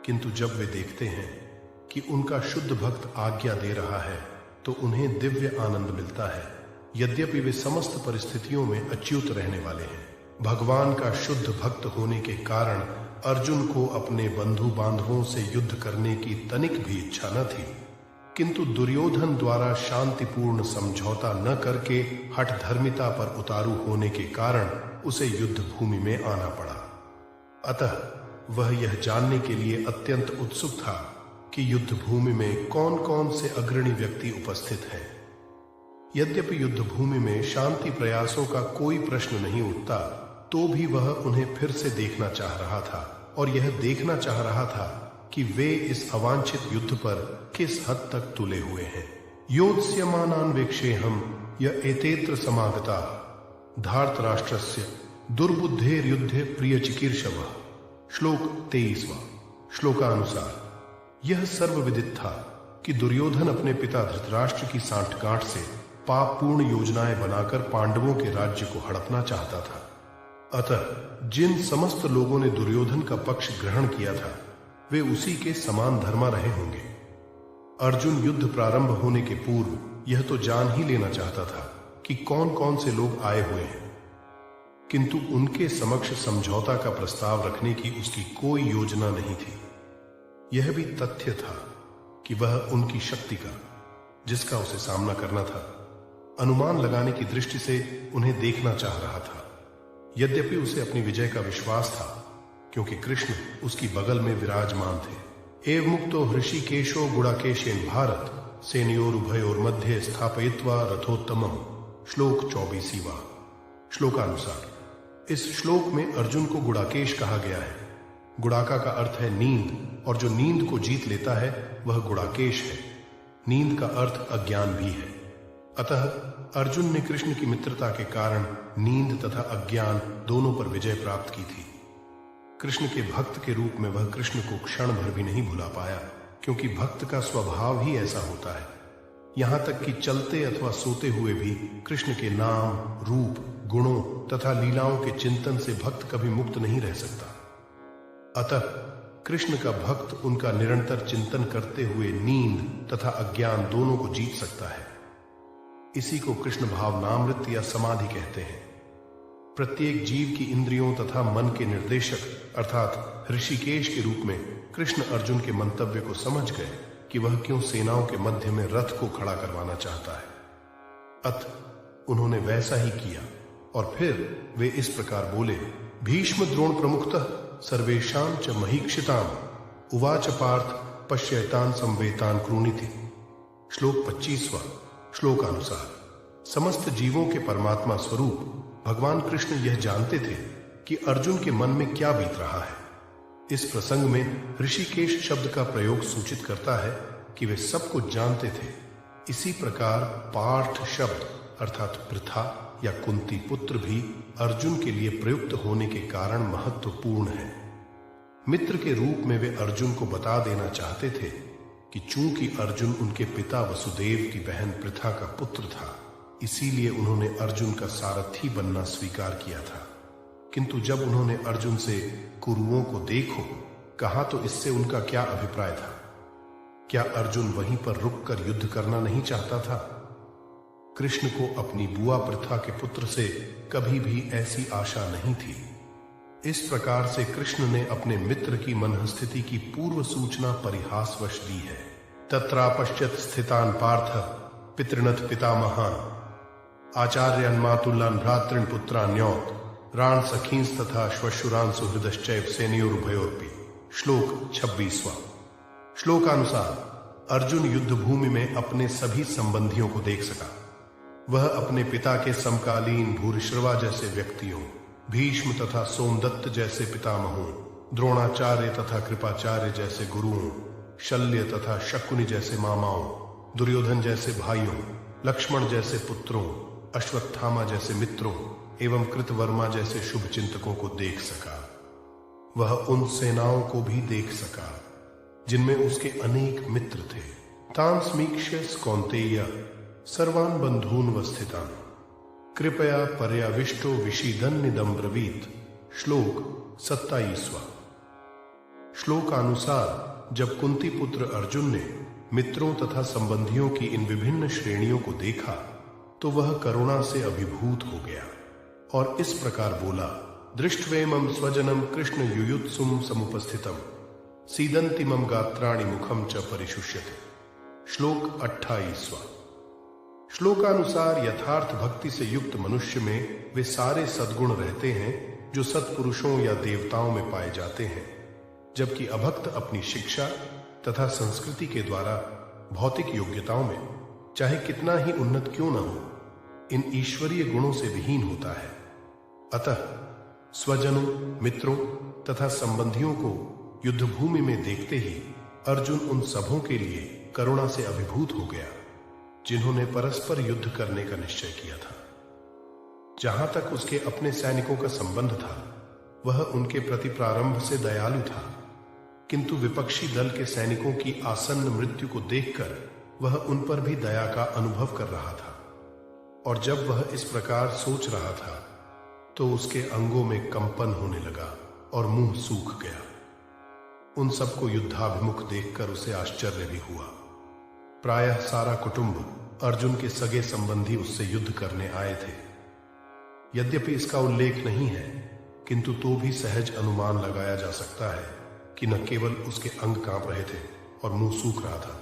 किंतु जब वे देखते हैं कि उनका शुद्ध भक्त आज्ञा दे रहा है, तो उन्हें दिव्य आनंद मिलता है, यद्यपि वे समस्त परिस्थितियों में अच्युत रहने वाले हैं। भगवान का शुद्ध भक्त होने के कारण अर्जुन को अपने बंधु बांधवों से युद्ध करने की तनिक भी इच्छा न थी, किंतु दुर्योधन द्वारा शांतिपूर्ण समझौता न करके हठधर्मिता पर उतारू होने के कारण उसे युद्ध भूमि में आना पड़ा। अतः वह यह जानने के लिए अत्यंत उत्सुक था कि युद्ध भूमि में कौन कौन से अग्रणी व्यक्ति उपस्थित हैं। यद्यपि युद्ध भूमि में शांति प्रयासों का कोई प्रश्न नहीं उठता, तो भी वह उन्हें फिर से देखना चाह रहा था और यह देखना चाह रहा था कि वे इस अवांछित युद्ध पर किस हद तक तुले हुए हैं। योत्स्यमानान्वेक्षेहम् य एतेत्र समागता धार्तराष्ट्रस्य दुर्बुद्धेर्युद्धे प्रियचिकीर्षवः। श्लोक 23वां। श्लोकानुसार यह सर्वविदित था कि दुर्योधन अपने पिता धृतराष्ट्र की सांठगांठ से पापपूर्ण योजनाएं बनाकर पांडवों के राज्य को हड़पना चाहता था। अतः जिन समस्त लोगों ने दुर्योधन का पक्ष ग्रहण किया था, वे उसी के समान धर्मा रहे होंगे। अर्जुन युद्ध प्रारंभ होने के पूर्व यह तो जान ही लेना चाहता था कि कौन कौन से लोग आए हुए हैं, किंतु उनके समक्ष समझौता का प्रस्ताव रखने की उसकी कोई योजना नहीं थी। यह भी तथ्य था कि वह उनकी शक्ति का, जिसका उसे सामना करना था, अनुमान लगाने की दृष्टि से उन्हें देखना चाह रहा था। यद्यपि उसे अपनी विजय का विश्वास था, क्योंकि कृष्ण उसकी बगल में विराजमान थे। एव मुक्तो हृषिकेशो गुणाकेशेन भारत सेनयोरुभयोर मध्ये स्थापयित्वा रथोत्तमम्। श्लोक 24वां। श्लोकानुसार इस श्लोक में अर्जुन को गुणाकेश कहा गया है। गुणाका का अर्थ है नींद, और जो नींद को जीत लेता है वह गुणाकेश है। नींद का अर्थ अज्ञान भी है। अतः अर्जुन ने कृष्ण की मित्रता के कारण नींद तथा अज्ञान दोनों पर विजय प्राप्त की थी। कृष्ण के भक्त के रूप में वह कृष्ण को क्षण भर भी नहीं भुला पाया, क्योंकि भक्त का स्वभाव ही ऐसा होता है। यहां तक कि चलते अथवा सोते हुए भी कृष्ण के नाम, रूप, गुणों तथा लीलाओं के चिंतन से भक्त कभी मुक्त नहीं रह सकता। अतः कृष्ण का भक्त उनका निरंतर चिंतन करते हुए नींद तथा अज्ञान दोनों को जीत सकता है। इसी को कृष्ण भावनामृत या समाधि कहते हैं। प्रत्येक जीव की इंद्रियों तथा मन के निर्देशक अर्थात ऋषिकेश के रूप में कृष्ण अर्जुन के मंतव्य को समझ गए कि वह क्यों सेनाओं के मध्य में रथ को खड़ा करवाना चाहता है। अतः उन्होंने वैसा ही किया और फिर वे इस प्रकार बोले, भीष्म द्रोण प्रमुखतः सर्वेषां च महीक्षिताम् उवाच पार्थ पश्यैतान् संवेतान् क्रूणिति। श्लोक 25वां। श्लोकानुसार समस्त जीवों के परमात्मा स्वरूप भगवान कृष्ण यह जानते थे कि अर्जुन के मन में क्या बीत रहा है। इस प्रसंग में ऋषिकेश शब्द का प्रयोग सूचित करता है कि वे सब कुछ जानते थे। इसी प्रकार पार्थ शब्द अर्थात पृथा या कुंती पुत्र भी अर्जुन के लिए प्रयुक्त होने के कारण महत्वपूर्ण है। मित्र के रूप में वे अर्जुन को बता देना चाहते थे कि चूंकि अर्जुन उनके पिता वसुदेव की बहन पृथा का पुत्र था, इसीलिए उन्होंने अर्जुन का सारथी बनना स्वीकार किया था। किंतु जब उन्होंने अर्जुन से कुरुओं को देखो कहा तो इससे उनका क्या अभिप्राय था? क्या अर्जुन वहीं पर रुककर युद्ध करना नहीं चाहता था? कृष्ण को अपनी बुआ प्रथा के पुत्र से कभी भी ऐसी आशा नहीं थी। इस प्रकार से कृष्ण ने अपने मित्र की मनःस्थिति की पूर्व सूचना परिहासवश दी है। तत्रापश्यत स्थितान पार्थ पितृनथ पितामहान आचार्यान् मातुलान् भ्रातॄन् पुत्रान्योत राण सखींस तथा श्वशुरान सुहृदश्चैव सेनयोरुभयोरपि। श्लोक 26वां। श्लोकानुसार अर्जुन युद्ध भूमि में अपने सभी संबंधियों को देख सका। वह अपने पिता के समकालीन भूरिश्रवा जैसे व्यक्तियों, भीष्म तथा सोमदत्त जैसे पितामहों, द्रोणाचार्य तथा कृपाचार्य जैसे गुरुओं, शल्य तथा शकुनि जैसे मामाओं, दुर्योधन जैसे भाइयों, लक्ष्मण जैसे पुत्रों, अश्वत्थामा जैसे मित्रों एवं कृतवर्मा जैसे शुभ चिंतकों को देख सका। वह उन सेनाओं को भी देख सका जिनमें उसके अनेक मित्र थे। तान् समीक्ष्य कौन्तेय सर्वान् बन्धून् वस्थितान् कृपया पर्याविष्टो विषीदन्निदं ब्रवीत। श्लोक 27वां। श्लोकानुसार जब कुंती पुत्र अर्जुन ने मित्रों तथा संबंधियों की इन विभिन्न श्रेणियों को देखा तो वह करुणा से अभिभूत हो गया और इस प्रकार बोला, दृष्ट्वेमं स्वजनम कृष्ण युयुत्सुम समुपस्थितम सीदन्ति मम गात्राणि मुखम च परिशुष्यते। श्लोक 28वां। श्लोकानुसार यथार्थ भक्ति से युक्त मनुष्य में वे सारे सद्गुण रहते हैं जो सत्पुरुषों या देवताओं में पाए जाते हैं, जबकि अभक्त अपनी शिक्षा तथा संस्कृति के द्वारा भौतिक योग्यताओं में चाहे कितना ही उन्नत क्यों न हो, इन ईश्वरीय गुणों से विहीन होता है। अतः स्वजनों, मित्रों तथा संबंधियों को युद्ध भूमि में देखते ही अर्जुन उन सबों के लिए करुणा से अभिभूत हो गया जिन्होंने परस्पर युद्ध करने का निश्चय किया था। जहां तक उसके अपने सैनिकों का संबंध था, वह उनके प्रति प्रारंभ से दयालु था, किंतु विपक्षी दल के सैनिकों की आसन्न मृत्यु को देखकर वह उन पर भी दया का अनुभव कर रहा था। और जब वह इस प्रकार सोच रहा था तो उसके अंगों में कंपन होने लगा और मुंह सूख गया। उन सबको युद्धाभिमुख देखकर उसे आश्चर्य भी हुआ। प्रायः सारा कुटुंब, अर्जुन के सगे संबंधी उससे युद्ध करने आए थे। यद्यपि इसका उल्लेख नहीं है, किंतु तो भी सहज अनुमान लगाया जा सकता है कि न केवल उसके अंग कांप रहे थे और मुंह सूख रहा था,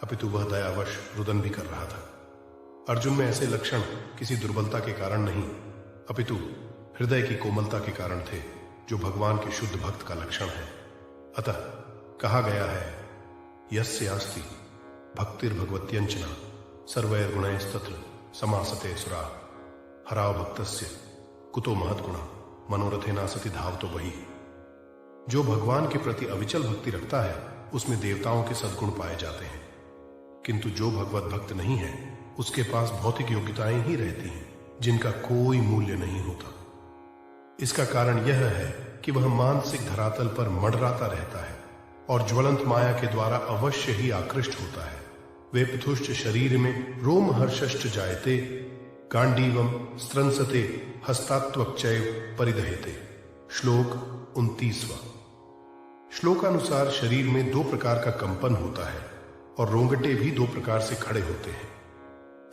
अपितु वह दयावश रुदन भी कर रहा था। अर्जुन में ऐसे लक्षण किसी दुर्बलता के कारण नहीं, अपितु हृदय की कोमलता के कारण थे, जो भगवान के शुद्ध भक्त का लक्षण है। अतः कहा गया है, यस्यास्ति भक्तिर्भगवत्यंचना सर्वैर्गुणैस्तत्र समासते सुरा हराव भक्तस्य कुतो महत्गुणा मनोरथेना सति धावतो वही। जो भगवान के प्रति अविचल भक्ति रखता है उसमें देवताओं के सद्गुण पाए जाते हैं, किंतु जो भगवत भक्त नहीं है उसके पास भौतिक योग्यताएं ही रहती हैं जिनका कोई मूल्य नहीं होता। इसका कारण यह है कि वह मानसिक धरातल पर मडराता रहता है और ज्वलंत माया के द्वारा अवश्य ही आकृष्ट होता है। वे पृथुश्च शरीर में रोमहर्षश्च जायते गांडीवम स्त्रंसते हस्तात्वक्चैव परिदहेते। श्लोक 29वां। श्लोकानुसार शरीर में दो प्रकार का कंपन होता है और रोंगटे भी दो प्रकार से खड़े होते हैं।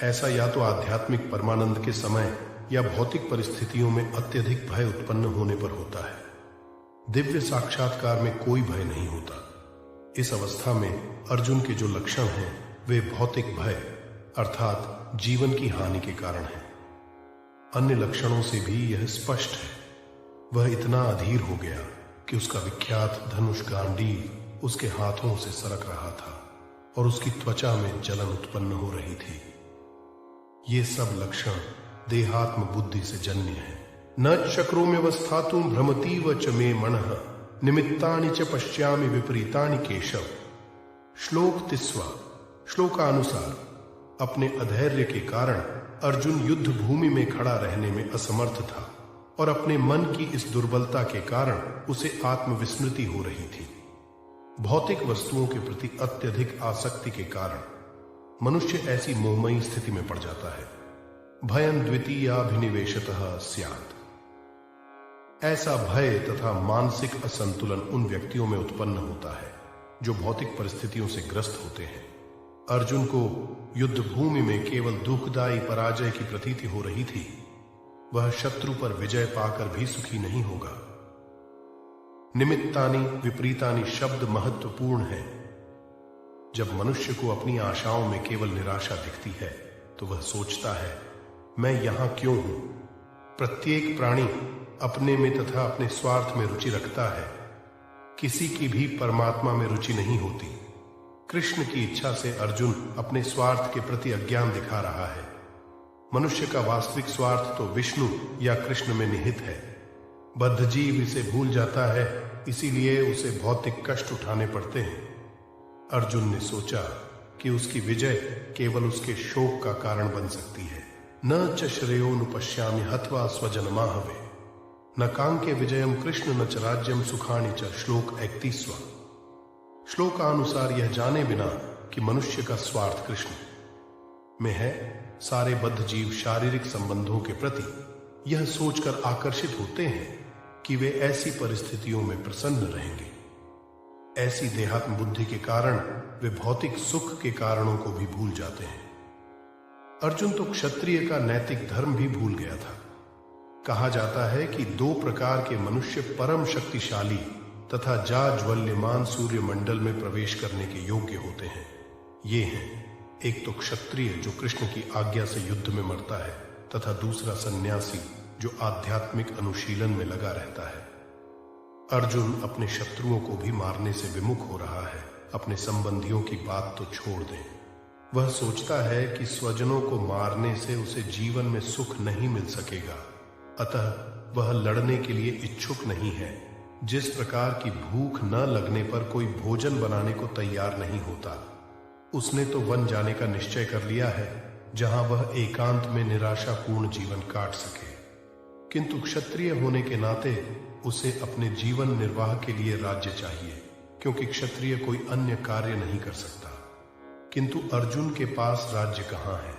ऐसा या तो आध्यात्मिक परमानंद के समय या भौतिक परिस्थितियों में अत्यधिक भय उत्पन्न होने पर होता है। दिव्य साक्षात्कार में कोई भय नहीं होता। इस अवस्था में अर्जुन के जो लक्षण हैं वे भौतिक भय अर्थात जीवन की हानि के कारण हैं। अन्य लक्षणों से भी यह स्पष्ट है। वह इतना अधीर हो गया कि उसका विख्यात धनुष गांडीव उसके हाथों से सरक रहा था और उसकी त्वचा में जलन उत्पन्न हो रही थी। ये सब लक्षण देहात्म बुद्धि से जन्य है। न चक्रो में अवस्थातुं भ्रमतीव च मे मनः निमित्तानि च पश्यामि विपरीतानि केशव। श्लोक 30वां। श्लोकानुसार अपने अधैर्य के कारण अर्जुन युद्ध भूमि में खड़ा रहने में असमर्थ था और अपने मन की इस दुर्बलता के कारण उसे आत्मविस्मृति हो रही थी। भौतिक वस्तुओं के प्रति अत्यधिक आसक्ति के कारण मनुष्य ऐसी मोहमयी स्थिति में पड़ जाता है भयं द्वितीयाभिनिवेशतः स्यात्। ऐसा भय तथा मानसिक असंतुलन उन व्यक्तियों में उत्पन्न होता है जो भौतिक परिस्थितियों से ग्रस्त होते हैं। अर्जुन को युद्ध भूमि में केवल दुखदायी पराजय की प्रतीति हो रही थी। वह शत्रु पर विजय पाकर भी सुखी नहीं होगा। निमित्तानि विपरीतानि शब्द महत्वपूर्ण है। जब मनुष्य को अपनी आशाओं में केवल निराशा दिखती है तो वह सोचता है, मैं यहां क्यों हूं। प्रत्येक प्राणी अपने में तथा अपने स्वार्थ में रुचि रखता है। किसी की भी परमात्मा में रुचि नहीं होती। कृष्ण की इच्छा से अर्जुन अपने स्वार्थ के प्रति अज्ञान दिखा रहा है। मनुष्य का वास्तविक स्वार्थ तो विष्णु या कृष्ण में निहित है। बद्ध जीव इसे भूल जाता है, इसीलिए उसे भौतिक कष्ट उठाने पड़ते हैं। अर्जुन ने सोचा कि उसकी विजय केवल उसके शोक का कारण बन सकती है। न च श्रेयोनुपश्यामि हत्वा स्वजनमाहवे न कांके विजयम कृष्ण न च राज्यम सुखानि च। श्लोक 31। श्लोकानुसार यह जाने बिना कि मनुष्य का स्वार्थ कृष्ण में है, सारे बद्ध जीव शारीरिक संबंधों के प्रति यह सोचकर आकर्षित होते हैं कि वे ऐसी परिस्थितियों में प्रसन्न रहेंगे। ऐसी देहात्म बुद्धि के कारण वे भौतिक सुख के कारणों को भी भूल जाते हैं। अर्जुन तो क्षत्रिय का नैतिक धर्म भी भूल गया था। कहा जाता है कि दो प्रकार के मनुष्य परम शक्तिशाली तथा जाज्वल्यमान सूर्य मंडल में प्रवेश करने के योग्य होते हैं। ये हैं, एक तो क्षत्रिय जो कृष्ण की आज्ञा से युद्ध में मरता है, तथा दूसरा सन्यासी जो आध्यात्मिक अनुशीलन में लगा रहता है। अर्जुन अपने शत्रुओं को भी मारने से विमुख हो रहा है। अपने संबंधियों की बात तो छोड़ दें। वह सोचता है कि स्वजनों को मारने से उसे जीवन में सुख नहीं मिल सकेगा, अतः वह लड़ने के लिए इच्छुक नहीं है। जिस प्रकार की भूख न लगने पर कोई भोजन बनाने को तैयार नहीं होता, उसने तो वन जाने का निश्चय कर लिया है जहां वह एकांत में निराशापूर्ण जीवन काट सके। किंतु क्षत्रिय होने के नाते उसे अपने जीवन निर्वाह के लिए राज्य चाहिए, क्योंकि क्षत्रिय कोई अन्य कार्य नहीं कर सकता। किंतु अर्जुन के पास राज्य कहाँ है?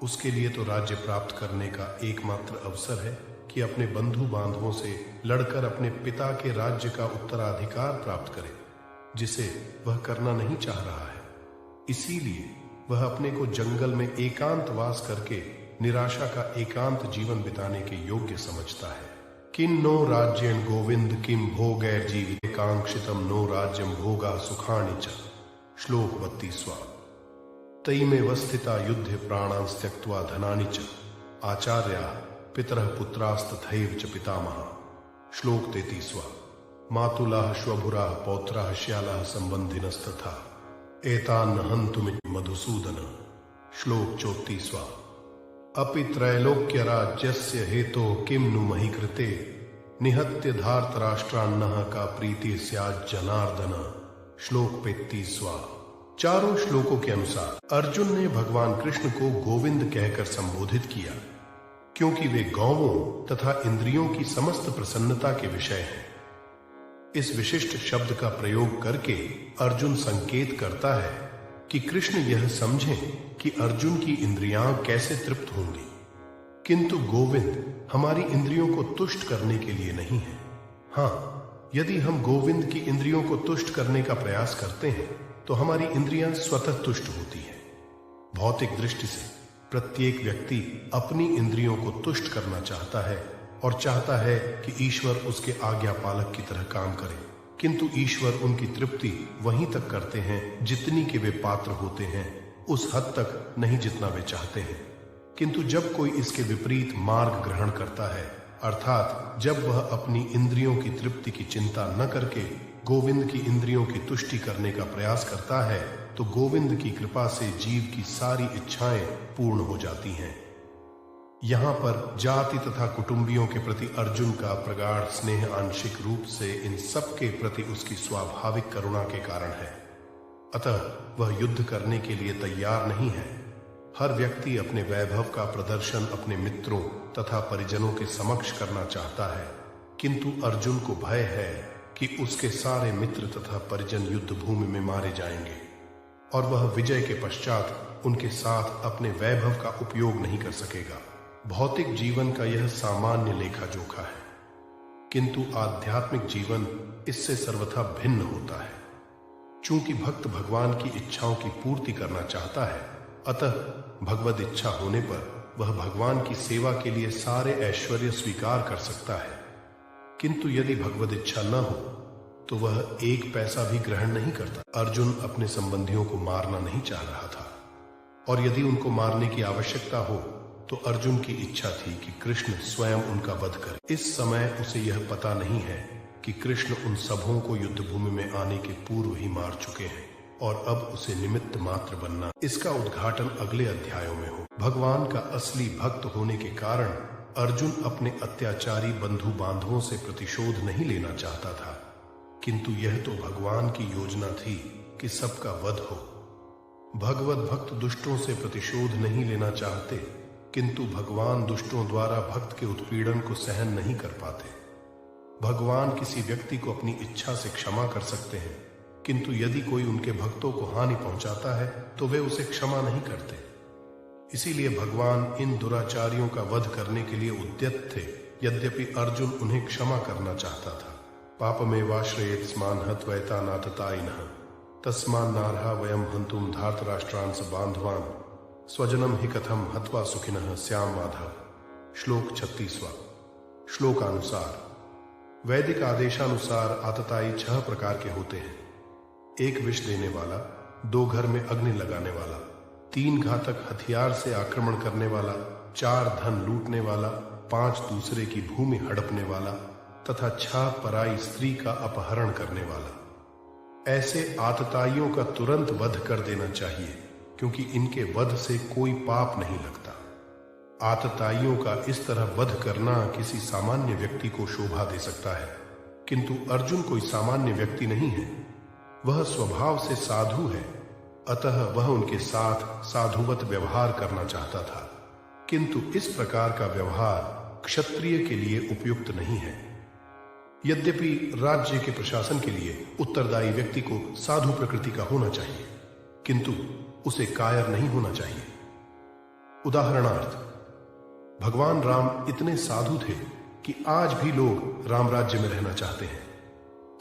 उसके लिए तो राज्य प्राप्त करने का एकमात्र अवसर है कि अपने बंधु बांधवों से लड़कर अपने पिता के राज्य का उत्तराधिकार प्राप्त करे, जिसे वह करना नहीं चाह रहा है। इसीलिए वह अपने को जंगल में एकांतवास करके निराशा का एकांत जीवन बिताने के योग्य समझता है। किं नो राज्येन गोविंद किम भोगैर्जीविते कांक्षितम नो राज्यम भोगा सुखानि च। श्लोक 32। तयिमेव स्थिता युद्धे प्राणान् त्यक्त्वा धनानि च आचार्याः पितरः पुत्रास्तथैव च पितामहः। श्लोक 33। मातुलाः श्वभुराः पौत्राः श्यालाः संबंधिनस्तथा एतान् हन्तुमिति मधुसूदन। श्लोक 34। अपि त्रैलोक्यराज्यस्य हेतोः किं नु मही कृते निहत्य धार्तराष्ट्रान्नः का प्रीति स्यात् जनार्दन। श्लोक 35। चारों श्लोकों के अनुसार अर्जुन ने भगवान कृष्ण को गोविंद कहकर संबोधित किया, क्योंकि वे गौवों तथा इंद्रियों की समस्त प्रसन्नता के विषय हैं। इस विशिष्ट शब्द का प्रयोग करके अर्जुन संकेत करता है कि कृष्ण यह समझें कि अर्जुन की इंद्रियां कैसे तृप्त होंगी, किंतु गोविंद हमारी इंद्रियों को तुष्ट करने के लिए नहीं है। हाँ, यदि हम गोविंद की इंद्रियों को तुष्ट करने का प्रयास करते हैं तो हमारी इंद्रियां स्वतः तुष्ट होती हैं। भौतिक दृष्टि से प्रत्येक व्यक्ति अपनी इंद्रियों को तुष्ट करना चाहता है और चाहता है कि ईश्वर उसके आज्ञा पालक की तरह काम करे, किंतु ईश्वर उनकी तृप्ति वहीं तक करते हैं जितनी के वे पात्र होते हैं, उस हद तक नहीं जितना वे चाहते हैं। किंतु जब कोई इसके विपरीत मार्ग ग्रहण करता है, अर्थात जब वह अपनी इंद्रियों की तृप्ति की चिंता न करके गोविंद की इंद्रियों की तुष्टि करने का प्रयास करता है, तो गोविंद की कृपा से जीव की सारी इच्छाएं पूर्ण हो जाती हैं। यहाँ पर जाति तथा कुटुंबियों के प्रति अर्जुन का प्रगाढ़ स्नेह आंशिक रूप से इन सब के प्रति उसकी स्वाभाविक करुणा के कारण है। अतः वह युद्ध करने के लिए तैयार नहीं है। हर व्यक्ति अपने वैभव का प्रदर्शन अपने मित्रों तथा परिजनों के समक्ष करना चाहता है, किंतु अर्जुन को भय है कि उसके सारे मित्र तथा परिजन युद्ध भूमि में मारे जाएंगे और वह विजय के पश्चात उनके साथ अपने वैभव का उपयोग नहीं कर सकेगा। भौतिक जीवन का यह सामान्य लेखा जोखा है, किंतु आध्यात्मिक जीवन इससे सर्वथा भिन्न होता है। चूंकि भक्त भगवान की इच्छाओं की पूर्ति करना चाहता है, अतः भगवद इच्छा होने पर वह भगवान की सेवा के लिए सारे ऐश्वर्य स्वीकार कर सकता है। किंतु यदि भगवद इच्छा न हो तो वह एक पैसा भी ग्रहण नहीं करता। अर्जुन अपने संबंधियों को मारना नहीं चाह रहा था, और यदि उनको मारने की आवश्यकता हो तो अर्जुन की इच्छा थी कि कृष्ण स्वयं उनका वध करे। इस समय उसे यह पता नहीं है कि कृष्ण उन सबों को युद्धभूमि में आने के पूर्व ही मार चुके हैं, और अब उसे निमित्त मात्र बनना। इसका उद्घाटन अगले अध्यायों में हो। भगवान का असली भक्त होने के कारण अर्जुन अपने अत्याचारी बंधु बांधवों से प्रतिशोध नहीं लेना चाहता था, किंतु यह तो भगवान की योजना थी कि सबका वध हो। भगवत भक्त दुष्टों से प्रतिशोध नहीं लेना चाहते, किंतु भगवान दुष्टों द्वारा भक्त के उत्पीड़न को सहन नहीं कर पाते। भगवान किसी व्यक्ति को अपनी इच्छा से क्षमा कर सकते हैं, किंतु यदि कोई उनके भक्तों को हानि पहुंचाता है तो वे उसे क्षमा नहीं करते। इसीलिए भगवान इन दुराचारियों का वध करने के लिए उद्यत थे, यद्यपि अर्जुन उन्हें क्षमा करना चाहता था। पापमेवाश्रयेत स्मान हत्वैतानाततायिनः तस्मान् नार्हा वयम हन्तुम धार्तराष्ट्रांस बांधवान स्वजनम हि कथम हत्वा सुखिनः स्याम माधव। श्लोक 36वां। श्लोकानुसार वैदिक आदेशानुसार आतताई 6 प्रकार के होते हैं। 1 विष देने वाला, 2 घर में अग्नि लगाने वाला, 3 घातक हथियार से आक्रमण करने वाला, 4 धन लूटने वाला, 5 दूसरे की भूमि हड़पने वाला तथा 6 पराई स्त्री का अपहरण करने वाला। ऐसे आतताइयों का तुरंत वध कर देना चाहिए, क्योंकि इनके वध से कोई पाप नहीं लगता। आतताइयों का इस तरह वध करना किसी सामान्य व्यक्ति को शोभा दे सकता है, किंतु अर्जुन कोई सामान्य व्यक्ति नहीं है। वह स्वभाव से साधु है, अतः वह उनके साथ साधुवत व्यवहार करना चाहता था, किंतु इस प्रकार का व्यवहार क्षत्रिय के लिए उपयुक्त नहीं है। यद्यपि राज्य के प्रशासन के लिए उत्तरदायी व्यक्ति को साधु प्रकृति का होना चाहिए, किंतु उसे कायर नहीं होना चाहिए। उदाहरणार्थ, भगवान राम इतने साधु थे कि आज भी लोग राम राज्य में रहना चाहते हैं,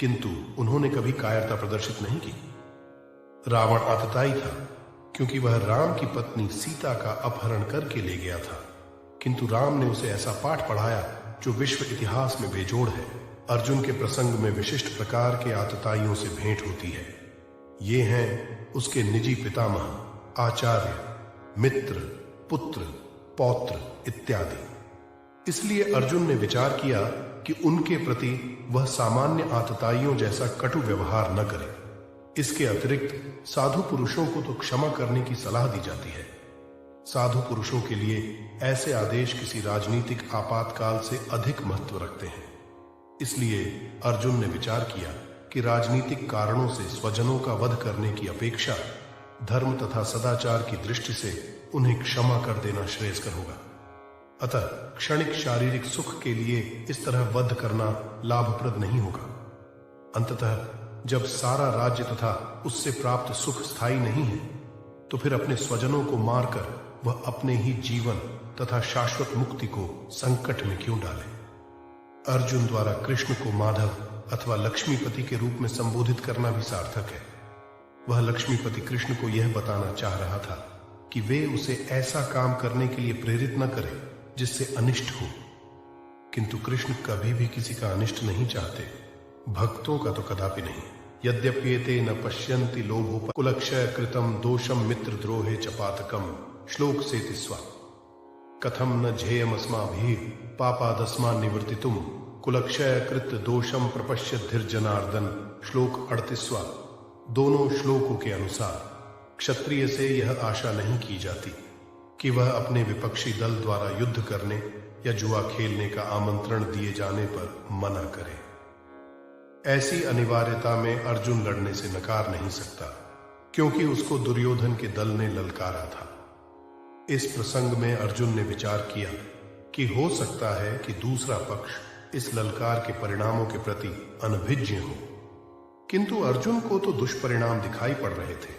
किंतु उन्होंने कभी कायरता प्रदर्शित नहीं की। रावण आतताई था, क्योंकि वह राम की पत्नी सीता का अपहरण करके ले गया था, किंतु राम ने उसे ऐसा पाठ पढ़ाया जो विश्व इतिहास में बेजोड़ है। अर्जुन के प्रसंग में विशिष्ट प्रकार के आतताइयों से भेंट होती है। ये हैं उसके निजी पितामह, आचार्य, मित्र, पुत्र, पौत्र इत्यादि। इसलिए अर्जुन ने विचार किया कि उनके प्रति वह सामान्य आतताइयों जैसा कटु व्यवहार न करे। इसके अतिरिक्त साधु पुरुषों को तो क्षमा करने की सलाह दी जाती है। साधु पुरुषों के लिए ऐसे आदेश किसी राजनीतिक आपातकाल से अधिक महत्व रखते हैं। इसलिए अर्जुन ने विचार किया कि राजनीतिक कारणों से स्वजनों का वध करने की अपेक्षा धर्म तथा सदाचार की दृष्टि से उन्हें क्षमा कर देना श्रेयस्कर होगा। अतः क्षणिक शारीरिक सुख के लिए इस तरह वध करना लाभप्रद नहीं होगा। अंततः जब सारा राज्य तथा उससे प्राप्त सुख स्थायी नहीं है, तो फिर अपने स्वजनों को मारकर वह अपने ही जीवन तथा शाश्वत मुक्ति को संकट में क्यों डाले। अर्जुन द्वारा कृष्ण को माधव अथवा लक्ष्मीपति के रूप में संबोधित करना भी सार्थक है। वह लक्ष्मीपति कृष्ण को यह बताना चाह रहा था कि वे उसे ऐसा काम करने के लिए प्रेरित न करें जिससे अनिष्ट हो, किंतु कृष्ण कभी भी किसी का अनिष्ट नहीं चाहते, भक्तों का तो कदापि नहीं। यद्यप्येते न पश्यन्ति लोभोप कुलक्षय कृतम दोषम मित्रद्रोहे च पातकम। श्लोक 37वां। कथम न झेयमस्माभिः पापादस्मान् निवर्तितुम कुलक्षय कृत दोषम प्रपश्यद्धिर्जनार्दन। श्लोक 38वां। दोनों श्लोकों के अनुसार क्षत्रिय से यह आशा नहीं की जाती कि वह अपने विपक्षी दल द्वारा युद्ध करने या जुआ खेलने का आमंत्रण दिए जाने पर मना करे। ऐसी अनिवार्यता में अर्जुन लड़ने से नकार नहीं सकता, क्योंकि उसको दुर्योधन के दल ने ललकारा था। इस प्रसंग में अर्जुन ने विचार किया कि हो सकता है कि दूसरा पक्ष इस ललकार के परिणामों के प्रति अनभिज्ञ हो, किंतु अर्जुन को तो दुष्परिणाम दिखाई पड़ रहे थे।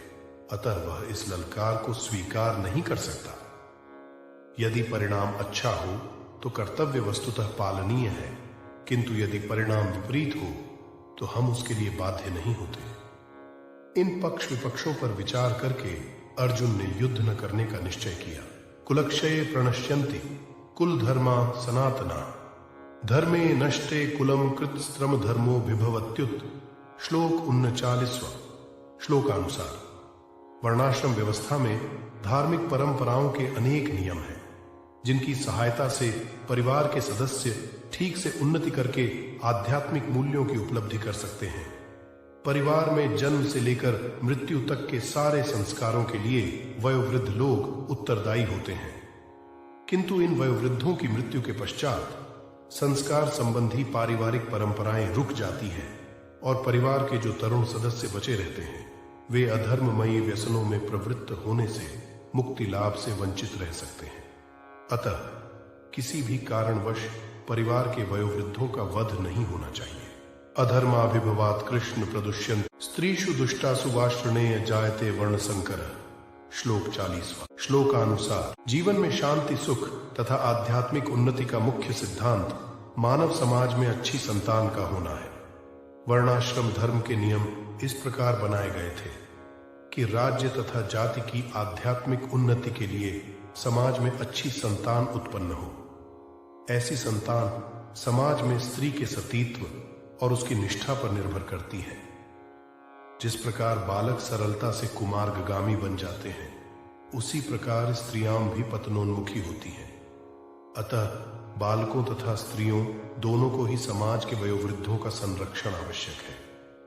अतः वह इस ललकार को स्वीकार नहीं कर सकता। यदि परिणाम अच्छा हो तो कर्तव्य वस्तुतः पालनीय है, किंतु यदि परिणाम विपरीत हो तो हम उसके लिए बाध्य नहीं होते। इन पक्ष विपक्षों पर विचार करके अर्जुन ने युद्ध न करने का निश्चय किया। कुलक्षये प्रणश्यन्ति कुल धर्मा सनातना धर्मे नष्टे कुलम कृतस्त्रम धर्मो विभवत्युत। श्लोक 39वां। श्लोकानुसार वर्णाश्रम व्यवस्था में धार्मिक परंपराओं के अनेक नियम हैं, जिनकी सहायता से परिवार के सदस्य ठीक से उन्नति करके आध्यात्मिक मूल्यों की उपलब्धि कर सकते हैं। परिवार में जन्म से लेकर मृत्यु तक के सारे संस्कारों के लिए वयोवृद्ध लोग उत्तरदायी होते हैं, किंतु इन वयोवृद्धों की मृत्यु के पश्चात संस्कार संबंधी पारिवारिक परंपराएं रुक जाती हैं और परिवार के जो तरुण सदस्य बचे रहते हैं वे अधर्ममयी व्यसनों में प्रवृत्त होने से मुक्ति लाभ से वंचित रह सकते हैं। अतः किसी भी कारणवश परिवार के वयोवृद्धों का वध नहीं होना चाहिए। अधर्माभिभवात कृष्ण प्रदुष्यन्त स्त्रीषु दुष्टासु वाश्रणेय जायते वर्ण संकर। श्लोक 40वां। श्लोकानुसार जीवन में शांति सुख तथा आध्यात्मिक उन्नति का मुख्य सिद्धांत मानव समाज में अच्छी संतान का होना है। वर्णाश्रम धर्म के नियम इस प्रकार बनाए गए थे कि राज्य तथा जाति की आध्यात्मिक उन्नति के लिए समाज में अच्छी संतान उत्पन्न हो। ऐसी संतान समाज में स्त्री के सतीत्व और उसकी निष्ठा पर निर्भर करती है। जिस प्रकार बालक सरलता से कुमार्गगामी बन जाते हैं, उसी प्रकार स्त्रियां भी पतनोन्मुखी होती हैं। अतः बालकों तथा स्त्रियों दोनों को ही समाज के वयोवृद्धों का संरक्षण आवश्यक है।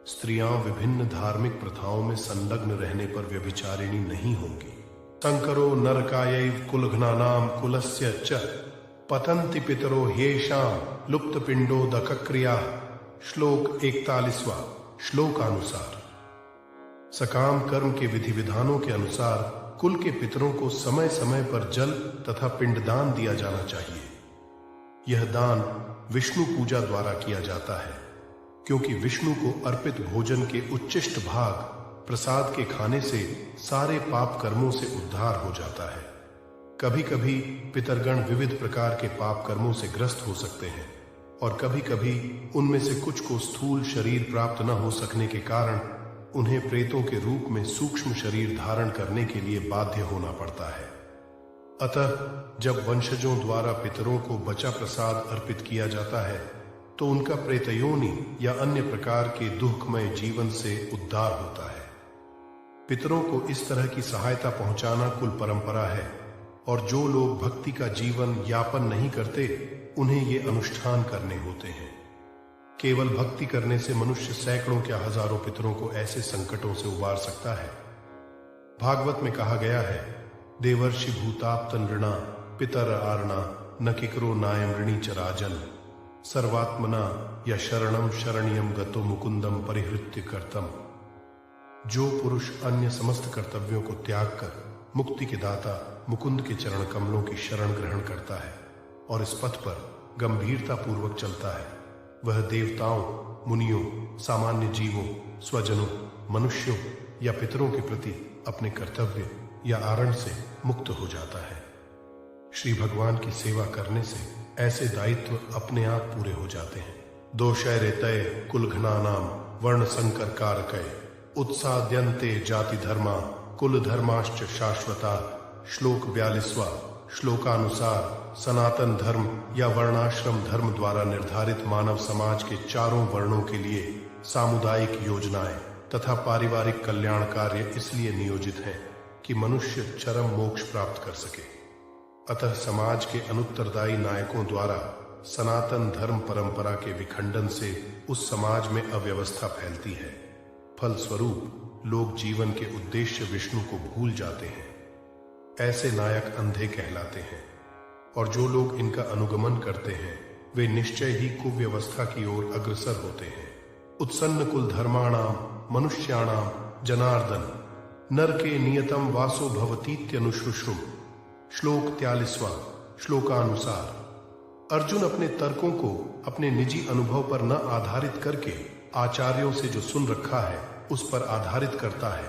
स्त्रियां विभिन्न धार्मिक प्रथाओं में संलग्न रहने पर व्यभिचारिणी नहीं होंगी। संकरो नरकायैव कुलघ्नानाम कुलस्य च पतन्ति पितरो ह्येषां लुप्त पिंडो दकक्रिया। श्लोक 41वां। श्लोकानुसार सकाम कर्म के विधि विधानों के अनुसार कुल के पितरों को समय समय पर जल तथा पिंडदान दिया जाना चाहिए। यह दान विष्णु पूजा द्वारा किया जाता है, क्योंकि विष्णु को अर्पित भोजन के उच्चिष्ट भाग प्रसाद के खाने से सारे पाप कर्मों से उद्धार हो जाता है। कभी कभी पितरगण विविध प्रकार के पाप कर्मों से ग्रस्त हो सकते हैं और कभी कभी उनमें से कुछ को स्थूल शरीर प्राप्त न हो सकने के कारण उन्हें प्रेतों के रूप में सूक्ष्म शरीर धारण करने के लिए बाध्य होना पड़ता है। अतः जब वंशजों द्वारा पितरों को बचा प्रसाद अर्पित किया जाता है तो उनका प्रेतयोनि या अन्य प्रकार के दुखमय जीवन से उद्धार होता है। पितरों को इस तरह की सहायता पहुंचाना कुल परंपरा है और जो लोग भक्ति का जीवन यापन नहीं करते उन्हें ये अनुष्ठान करने होते हैं। केवल भक्ति करने से मनुष्य सैकड़ों क्या हजारों पितरों को ऐसे संकटों से उबार सकता है। भागवत में कहा गया है, देवर्षि भूताप्त नृणा पितर आरणा न किकरो नायम ऋणी च राजन सर्वात्मना या शरणम शरण्यम गतो मुकुंदम परिहृत्य कर्तम। जो पुरुष अन्य समस्त कर्तव्यों को त्याग कर मुक्ति के दाता मुकुंद के चरण कमलों की शरण ग्रहण करता है और इस पथ पर गंभीरता पूर्वक चलता है, वह देवताओं, मुनियों, सामान्य जीवों, स्वजनों, मनुष्यों या पितरों के प्रति अपने कर्तव्य या आरण से मुक्त हो जाता है। श्री भगवान की सेवा करने से ऐसे दायित्व अपने आप पूरे हो जाते हैं। दोषैरे तय कुलघ्नानाम वर्ण संकर कारकय उत्साद्यन्ते जाति धर्मा कुल धर्माश्च शाश्वता। श्लोक 42वां। श्लोकानुसार सनातन धर्म या वर्णाश्रम धर्म द्वारा निर्धारित मानव समाज के चारों वर्णों के लिए सामुदायिक योजनाएं तथा पारिवारिक कल्याण कार्य इसलिए नियोजित हैं कि मनुष्य चरम मोक्ष प्राप्त कर सके। अतः समाज के अनुत्तरदायी नायकों द्वारा सनातन धर्म परंपरा के विखंडन से उस समाज में अव्यवस्था फैलती है। फलस्वरूप लोग जीवन के उद्देश्य विष्णु को भूल जाते हैं। ऐसे नायक अंधे कहलाते हैं और जो लोग इनका अनुगमन करते हैं वे निश्चय ही कुव्यवस्था की ओर अग्रसर होते हैं। उत्सन्न कुल धर्माणाम मनुष्याणाम जनार्दन नरके नियतम वासो भवतीत्यनुश्रुश्रुम। श्लोक 43वां। श्लोकानुसार अर्जुन अपने तर्कों को अपने निजी अनुभव पर न आधारित करके आचार्यों से जो सुन रखा है उस पर आधारित करता है।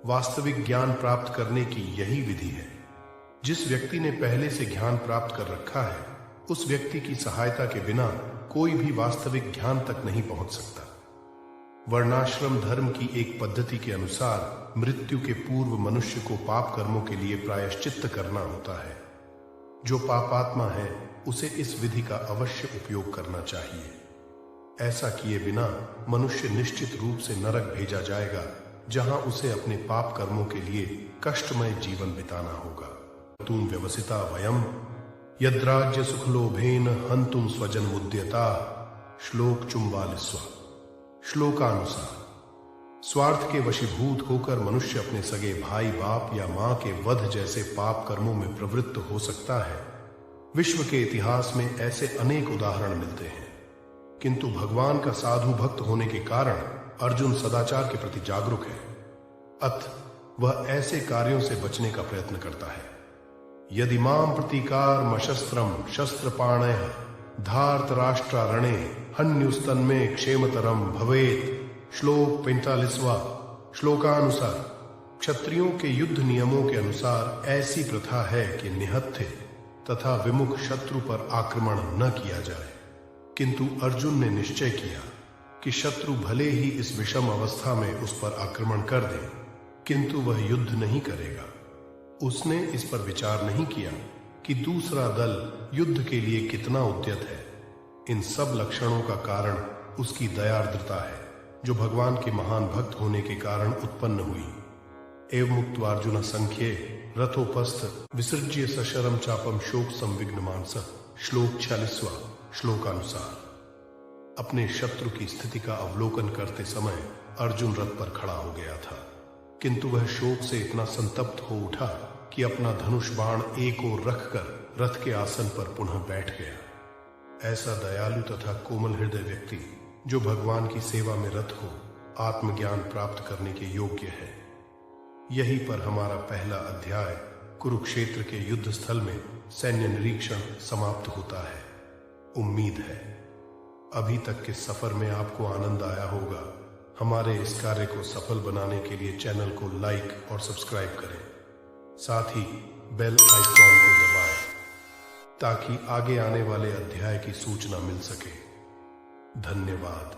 वास्तविक ज्ञान प्राप्त करने की यही विधि है। जिस व्यक्ति ने पहले से ज्ञान प्राप्त कर रखा है, उस व्यक्ति की सहायता के बिना कोई भी वास्तविक ज्ञान तक नहीं पहुंच सकता। वर्णाश्रम धर्म की एक पद्धति के अनुसार मृत्यु के पूर्व मनुष्य को पाप कर्मों के लिए प्रायश्चित्त करना होता है। जो पापात्मा है उसे इस विधि का अवश्य उपयोग करना चाहिए। ऐसा किए बिना मनुष्य निश्चित रूप से नरक भेजा जाएगा, जहां उसे अपने पाप कर्मों के लिए कष्टमय जीवन बिताना होगा। तुम व्यवसिता वयम यद्राज्य सुखलोभेन हंतुम स्वजन मुद्यता। श्लोक 44। श्लोकानुसार स्वार्थ के वशीभूत होकर मनुष्य अपने सगे भाई, बाप या मां के वध जैसे पाप कर्मों में प्रवृत्त हो सकता है। विश्व के इतिहास में ऐसे अनेक उदाहरण मिलते हैं, किंतु भगवान का साधु भक्त होने के कारण अर्जुन सदाचार के प्रति जागरूक है। अतः वह ऐसे कार्यों से बचने का प्रयत्न करता है। यदि मां प्रतीकार मशस्त्रम शस्त्रपाणय धार्तराष्ट्रारणे हन्युस्तन्मे क्षेमतरम भवेत। श्लोक 45। श्लोकानुसार क्षत्रियों के युद्ध नियमों के अनुसार ऐसी प्रथा है कि निहत्थे तथा विमुख शत्रु पर आक्रमण न किया जाए, किंतु अर्जुन ने निश्चय किया कि शत्रु भले ही इस विषम अवस्था में उस पर आक्रमण कर दे, किंतु वह युद्ध नहीं करेगा। उसने इस पर विचार नहीं किया कि दूसरा दल युद्ध के लिए कितना उद्यत है। इन सब लक्षणों का कारण उसकी दयार्द्रता है, जो भगवान के महान भक्त होने के कारण उत्पन्न हुई। एवं मुक्त्वार्जुन संख्ये रथोपस्थ विसर्ज्य सशरम चापम शोक संविघ्न मानस। श्लोक 46। श्लोकानुसार अपने शत्रु की स्थिति का अवलोकन करते समय अर्जुन रथ पर खड़ा हो गया था, किंतु वह शोक से इतना संतप्त हो उठा कि अपना धनुष बाण एक ओर रखकर रथ के आसन पर पुनः बैठ गया। ऐसा दयालु तथा कोमल हृदय व्यक्ति जो भगवान की सेवा में रत हो, आत्मज्ञान प्राप्त करने के योग्य है। यहीं पर हमारा पहला अध्याय कुरुक्षेत्र के युद्ध स्थल में सैन्य निरीक्षण समाप्त होता है। उम्मीद है अभी तक के सफर में आपको आनंद आया होगा। हमारे इस कार्य को सफल बनाने के लिए चैनल को लाइक और सब्सक्राइब करें, साथ ही बेल आइकॉन को दबाएं ताकि आगे आने वाले अध्याय की सूचना मिल सके। धन्यवाद।